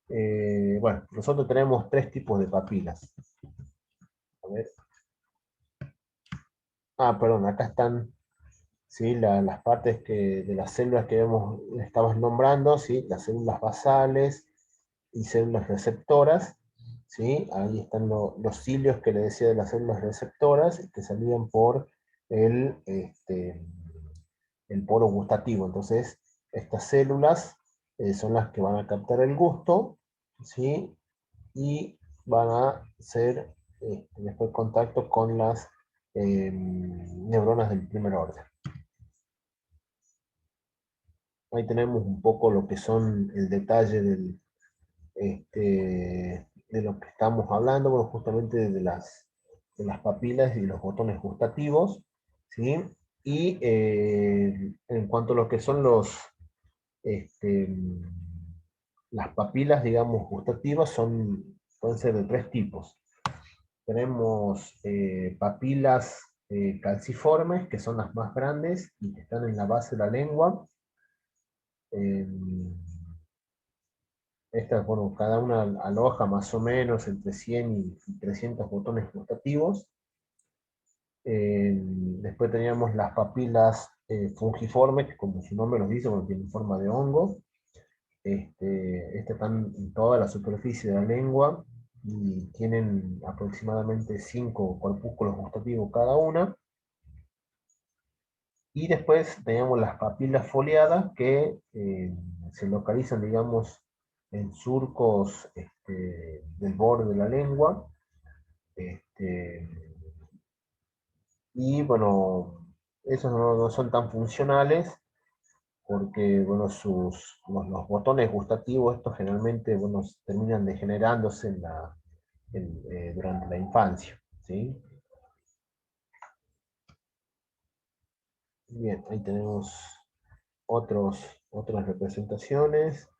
Bueno, nosotros tenemos tres tipos de papilas. A ver. Perdón, acá están, ¿sí? Las partes de las células que estabas nombrando, ¿sí? Las células basales y células receptoras, ¿sí? Ahí están los cilios que le decía de las células receptoras, que salían por el, este, el poro gustativo. Entonces, estas células son las que van a captar el gusto, ¿sí? Y van a hacer después contacto con las neuronas del primer orden. Ahí tenemos un poco lo que son el detalle de lo que estamos hablando, bueno, justamente de las papilas y los botones gustativos, ¿sí? Y en cuanto a lo que son este, las papilas, digamos, gustativas, pueden ser de tres tipos. Tenemos papilas calciformes, que son las más grandes y que están en la base de la lengua. Eh, Estas, bueno, cada una aloja más o menos entre 100 y 300 botones gustativos. Después teníamos las papilas fungiformes, que como su nombre nos dice, bueno, tienen forma de hongo. Estas están en toda la superficie de la lengua y tienen aproximadamente 5 corpúsculos gustativos cada una. Y después teníamos las papilas foliadas que se localizan, digamos, en surcos del borde de la lengua. Este, y bueno, esos no son tan funcionales porque bueno, los botones gustativos, estos generalmente bueno, terminan degenerándose durante la infancia, ¿sí? Bien, ahí tenemos otras representaciones.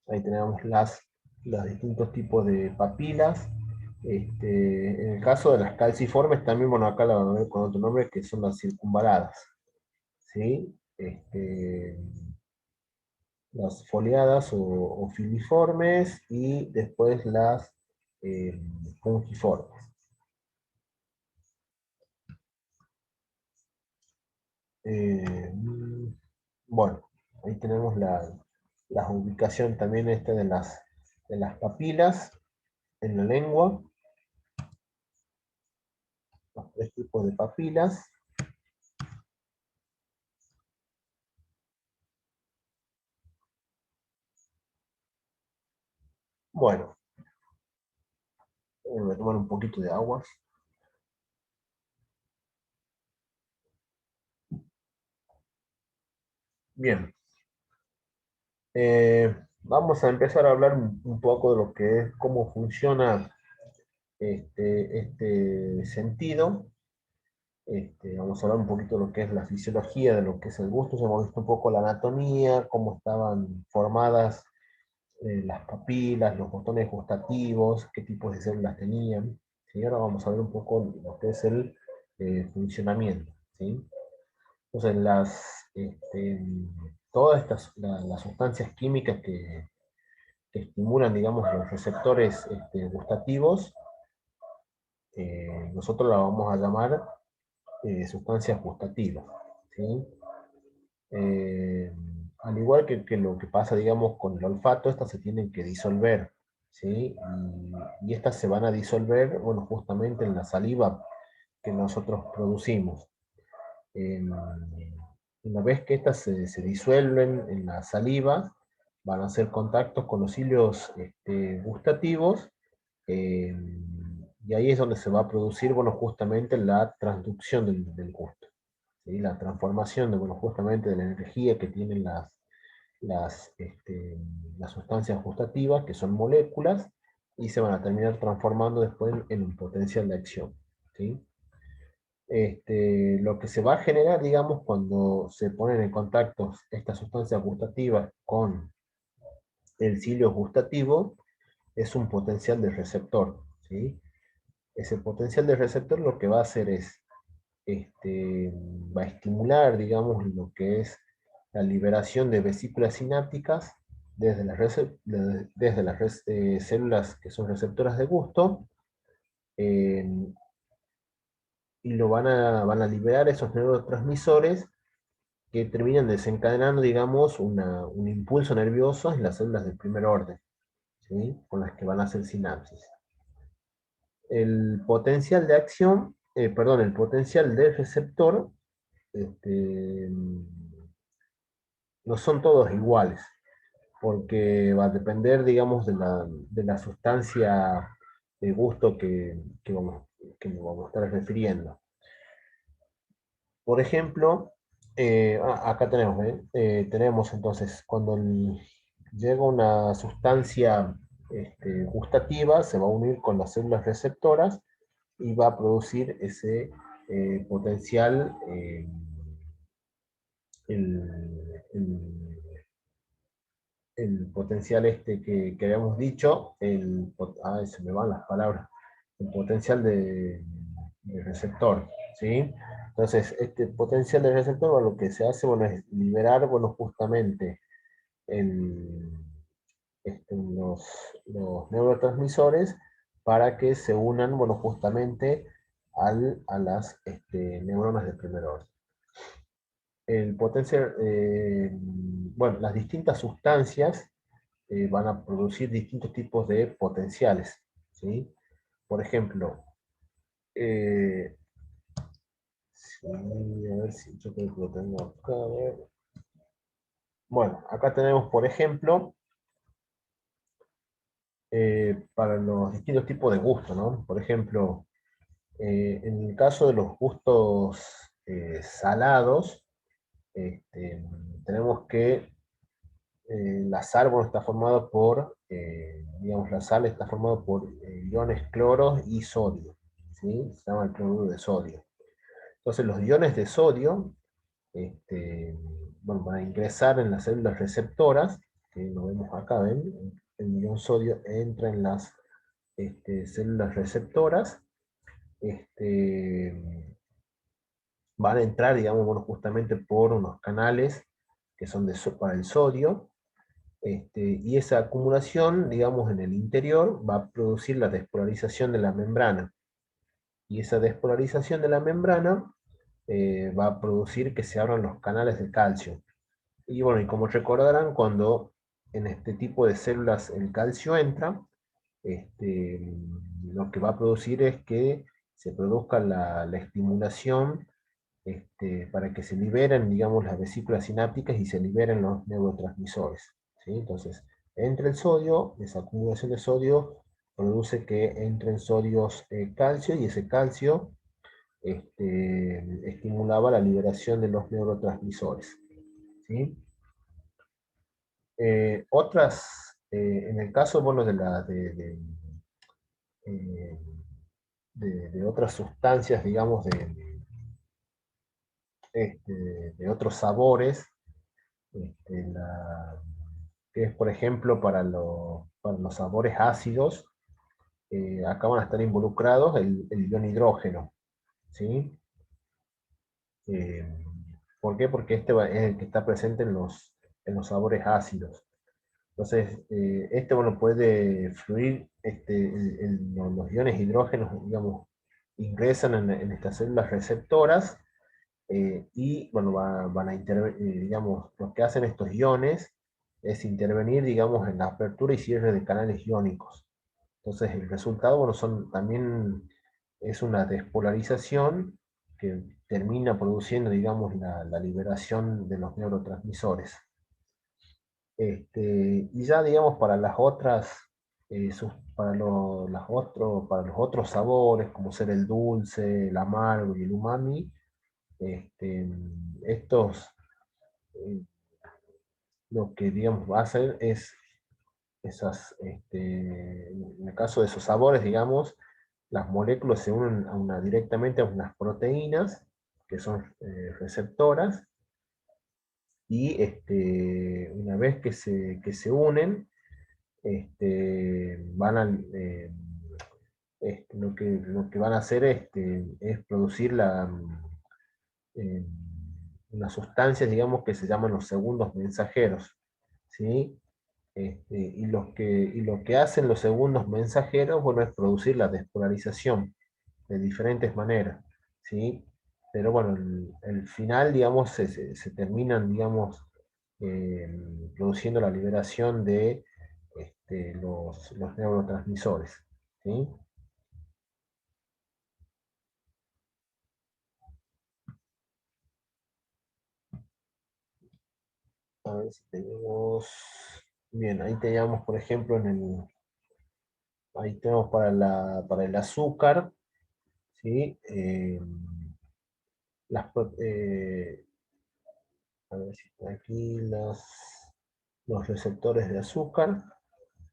Ahí tenemos los distintos tipos de papilas. En el caso de las calciformes, también, bueno, acá la van a ver con otro nombre, que son las circunvaladas, ¿sí? Las foliadas o filiformes, y después las fungiformes. Bueno, ahí tenemos la ubicación también de las papilas en la lengua, los tres tipos de papilas. Bueno, voy a tomar un poquito de agua. Bien, vamos a empezar a hablar un poco de lo que es, cómo funciona este sentido. Vamos a hablar un poquito de lo que es la fisiología, de lo que es el gusto. Ya hemos visto un poco la anatomía, cómo estaban formadas las papilas, los botones gustativos, qué tipos de células tenían. ¿Sí? Ahora vamos a ver un poco lo que es el funcionamiento. ¿Sí? Entonces, todas las sustancias químicas que estimulan, digamos, los receptores gustativos, nosotros las vamos a llamar sustancias gustativas. ¿Sí? Eh, Al igual que lo que pasa, digamos, con el olfato, estas se tienen que disolver, ¿sí? Y estas se van a disolver, bueno, justamente en la saliva que nosotros producimos. Eh, una vez que estas se disuelven en la saliva, van a hacer contactos con los cilios gustativos, eh, y ahí es donde se va a producir, bueno, justamente la transducción del gusto. ¿Sí? La transformación de, bueno, justamente de la energía que tienen las, este, las sustancias gustativas, que son moléculas, y se van a terminar transformando después en un potencial de acción. ¿Sí? Lo que se va a generar, digamos, cuando se ponen en contacto estas sustancias gustativas con el cilio gustativo, es un potencial de receptor. ¿Sí? Ese potencial de receptor lo que va a hacer es va a estimular, digamos, lo que es la liberación de vesículas sinápticas desde las células que son receptoras de gusto, eh, y van a liberar esos neurotransmisores que terminan desencadenando, digamos, un impulso nervioso en las células del primer orden, ¿sí? Con las que van a hacer sinapsis. El potencial de acción, perdón, el potencial del receptor, este, no son todos iguales, porque va a depender, digamos, de la sustancia de gusto que nos vamos a estar refiriendo. Por ejemplo, acá tenemos, tenemos entonces, cuando llega una sustancia gustativa, se va a unir con las células receptoras y va a producir ese potencial, el, el potencial que habíamos dicho, se me van las palabras, el potencial de receptor, ¿sí? Entonces, este potencial de receptor, bueno, lo que se hace, bueno, es liberar, bueno, justamente el, los neurotransmisores para que se unan, bueno, justamente a las neuronas de primer orden. El potencial, bueno, las distintas sustancias van a producir distintos tipos de potenciales, ¿sí? Por ejemplo, sí, a ver si yo creo que lo tengo acá, a ver. Bueno, acá tenemos, por ejemplo, para los distintos tipos de gusto, ¿no? Por ejemplo, en el caso de los gustos salados, este, tenemos que la sal, bueno, está formada por, digamos, la sal está formada por iones cloro y sodio, ¿sí? Se llama el cloruro de sodio. Entonces los iones de sodio, este, bueno, van a ingresar en las células receptoras, que lo vemos acá, ¿ven? El ion sodio entra en las células receptoras, este, van a entrar, digamos, bueno, justamente por unos canales que son para el sodio, Y esa acumulación, digamos, en el interior va a producir la despolarización de la membrana. Y esa despolarización de la membrana va a producir que se abran los canales de calcio. Y bueno, y como recordarán, cuando en este tipo de células el calcio entra, lo que va a producir es que se produzca la estimulación para que se liberen, digamos, las vesículas sinápticas y se liberen los neurotransmisores. ¿Sí? Entonces, entra el sodio, esa acumulación de sodio produce que entren sodios calcio, y ese calcio estimulaba la liberación de los neurotransmisores. ¿Sí? En el caso, bueno, eh, de otras sustancias, digamos, de otros sabores, este, la- que es, por ejemplo, para los sabores ácidos, acá van a estar involucrados el ion hidrógeno, ¿sí? Eh, ¿Por qué? Porque es el que está presente en los sabores ácidos. Entonces, bueno, puede fluir, los iones hidrógenos, digamos, ingresan en estas células receptoras, y, bueno, van a intervenir, digamos, lo que hacen estos iones es intervenir, digamos, en la apertura y cierre de canales iónicos. Entonces, el resultado, bueno, también es una despolarización que termina produciendo, digamos, la liberación de los neurotransmisores. Y ya, digamos, para las otras, para los otros sabores, como ser el dulce, el amargo y el umami, este, estos, eh, lo que, digamos, va a hacer es en el caso de esos sabores, digamos, las moléculas se unen directamente a unas proteínas que son receptoras, y una vez que se unen, van a, lo que van a hacer es producir eh, unas sustancias, digamos, que se llaman los segundos mensajeros, ¿sí? Y lo que hacen los segundos mensajeros, bueno, es producir la despolarización de diferentes maneras, ¿sí? Pero bueno, el final, digamos, se terminan, digamos, eh, produciendo la liberación de los neurotransmisores, ¿sí? A ver si tenemos... Bien, ahí teníamos, por ejemplo, ahí tenemos para el azúcar, ¿sí? Las, pro- eh, a ver si está aquí los receptores de azúcar,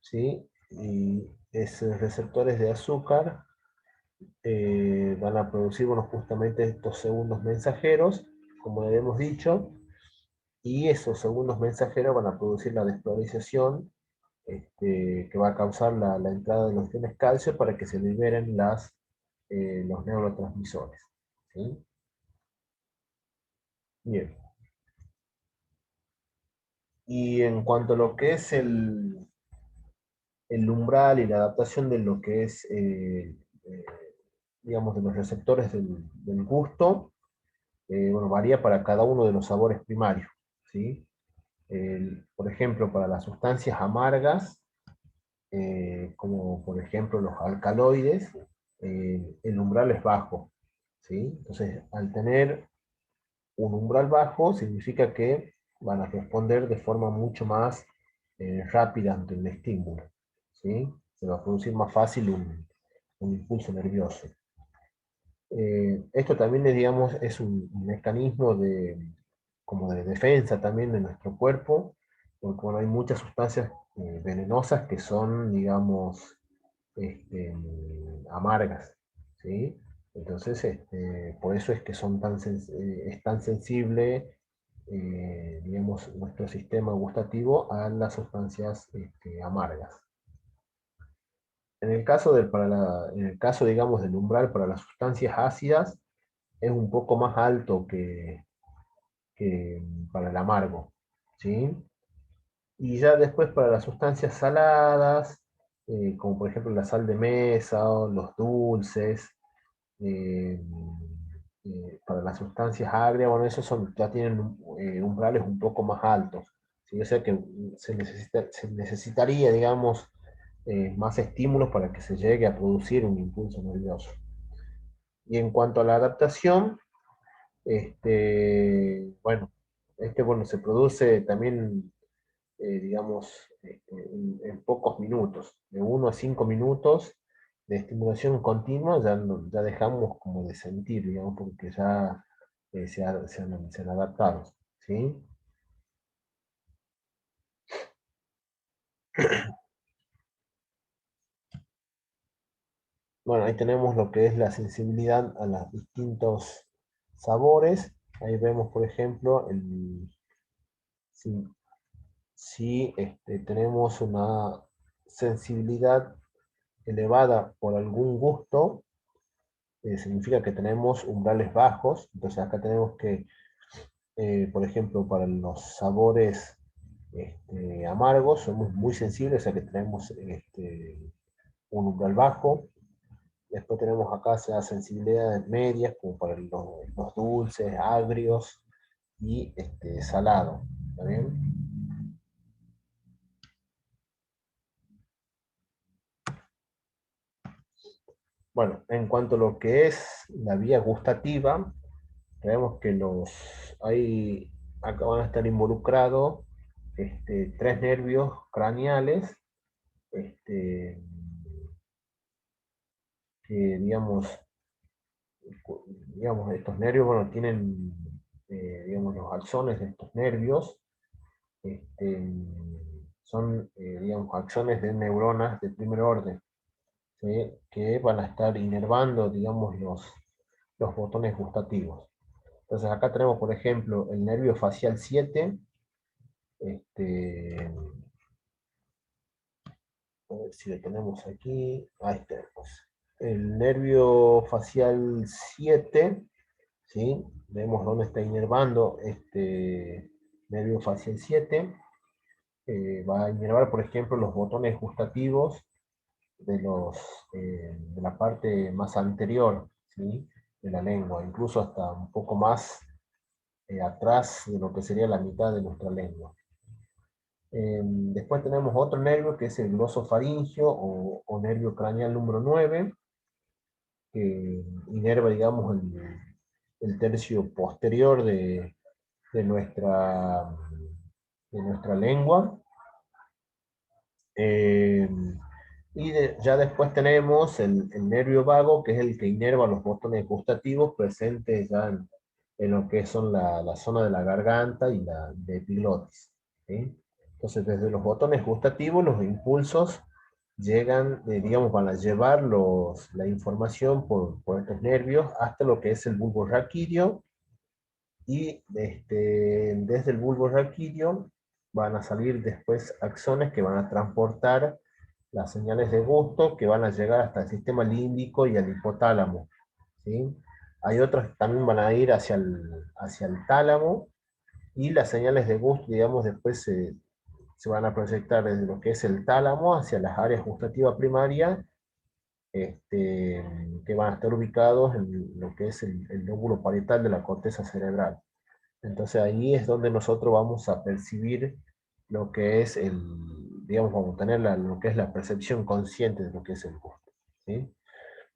¿sí? Y esos receptores de azúcar van a producir, bueno, justamente estos segundos mensajeros, como ya hemos dicho, y esos segundos mensajeros van a producir la despolarización, que va a causar la entrada de los iones calcio para que se liberen los neurotransmisores. ¿Sí? Bien. Y en cuanto a lo que es el umbral y la adaptación de lo que es, eh, digamos, de los receptores del gusto, bueno, varía para cada uno de los sabores primarios, ¿sí? Por ejemplo, para las sustancias amargas, como por ejemplo los alcaloides, el umbral es bajo, ¿sí? Entonces, al tener un umbral bajo, significa que van a responder de forma mucho más rápida ante un estímulo, ¿sí? Se va a producir más fácil un impulso nervioso. Esto también, digamos, es un mecanismo como de defensa también de nuestro cuerpo, porque bueno, hay muchas sustancias venenosas que son, digamos, este, amargas, ¿sí? Entonces, por eso es que es tan sensible, digamos, nuestro sistema gustativo a las sustancias amargas. En el caso, digamos, del umbral para las sustancias ácidas, es un poco más alto que para el amargo, ¿sí? Y ya después para las sustancias saladas, como por ejemplo la sal de mesa o los dulces, eh, para las sustancias agrias, bueno, esos son, ya tienen umbrales un poco más altos. ¿Sí? O sea que se necesitaría, digamos, más estímulos para que se llegue a producir un impulso nervioso. Y en cuanto a la adaptación, bueno, bueno, se produce también, digamos, en pocos minutos, de 1 a 5 minutos de estimulación continua, ya, ya dejamos como de sentir, digamos, porque ya se han adaptado, ¿sí? Bueno, ahí tenemos lo que es la sensibilidad a los distintos sabores. Ahí vemos, por ejemplo, si, si tenemos una sensibilidad elevada por algún gusto, significa que tenemos umbrales bajos. Entonces acá tenemos que, por ejemplo, para los sabores amargos, somos muy sensibles, o sea que tenemos un umbral bajo. Después tenemos acá las sensibilidades medias, como para los dulces, agrios y salado. ¿Está bien? Bueno, en cuanto a lo que es la vía gustativa, tenemos que acá van a estar involucrados 3 nervios craneales, este, que digamos, estos nervios, bueno, tienen, digamos, los axones de estos nervios, este, son, digamos, axones de neuronas de primer orden, ¿sí? Que van a estar inervando, digamos, los botones gustativos. Entonces acá tenemos, por ejemplo, el nervio facial 7, este, a ver si lo tenemos aquí, ahí tenemos. El nervio facial 7, ¿sí? Vemos dónde está inervando este nervio facial 7. Va a inervar, por ejemplo, los botones gustativos de la parte más anterior, ¿sí? De la lengua, incluso hasta un poco más atrás de lo que sería la mitad de nuestra lengua. Después tenemos otro nervio que es el glosofaringio o nervio craneal número 9, que inerva, digamos, el tercio posterior de nuestra, de nuestra lengua. Eh, ya después tenemos el nervio vago, que es el que inerva los botones gustativos presentes ya en lo que son la zona de la garganta y la de epiglottis, ¿sí? Entonces, desde los botones gustativos, los impulsos llegan, digamos, van a llevar la información por estos nervios hasta lo que es el bulbo raquídeo, y desde el bulbo raquídeo van a salir después axones que van a transportar las señales de gusto que van a llegar hasta el sistema límbico y al hipotálamo, ¿sí? Hay otros que también van a ir hacia el tálamo, y las señales de gusto, digamos, después se van a proyectar desde lo que es el tálamo hacia las áreas gustativas primarias, que van a estar ubicados en lo que es el lóbulo parietal de la corteza cerebral. Entonces ahí es donde nosotros vamos a percibir lo que es digamos, vamos a tener lo que es la percepción consciente de lo que es el gusto, ¿sí?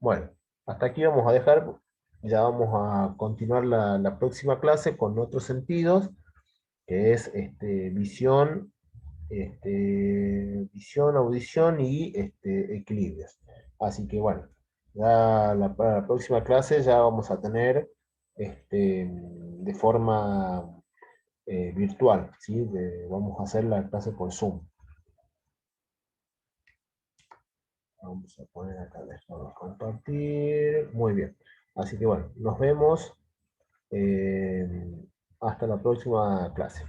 Bueno, hasta aquí vamos a dejar, ya vamos a continuar la próxima clase con otros sentidos, que es visión, audición y equilibrios. Así que bueno, para la próxima clase ya vamos a tener de forma virtual, ¿sí? Vamos a hacer la clase por Zoom. Vamos a poner acá, vamos a compartir. Muy bien. Así que bueno, nos vemos. eh, Hasta la próxima clase.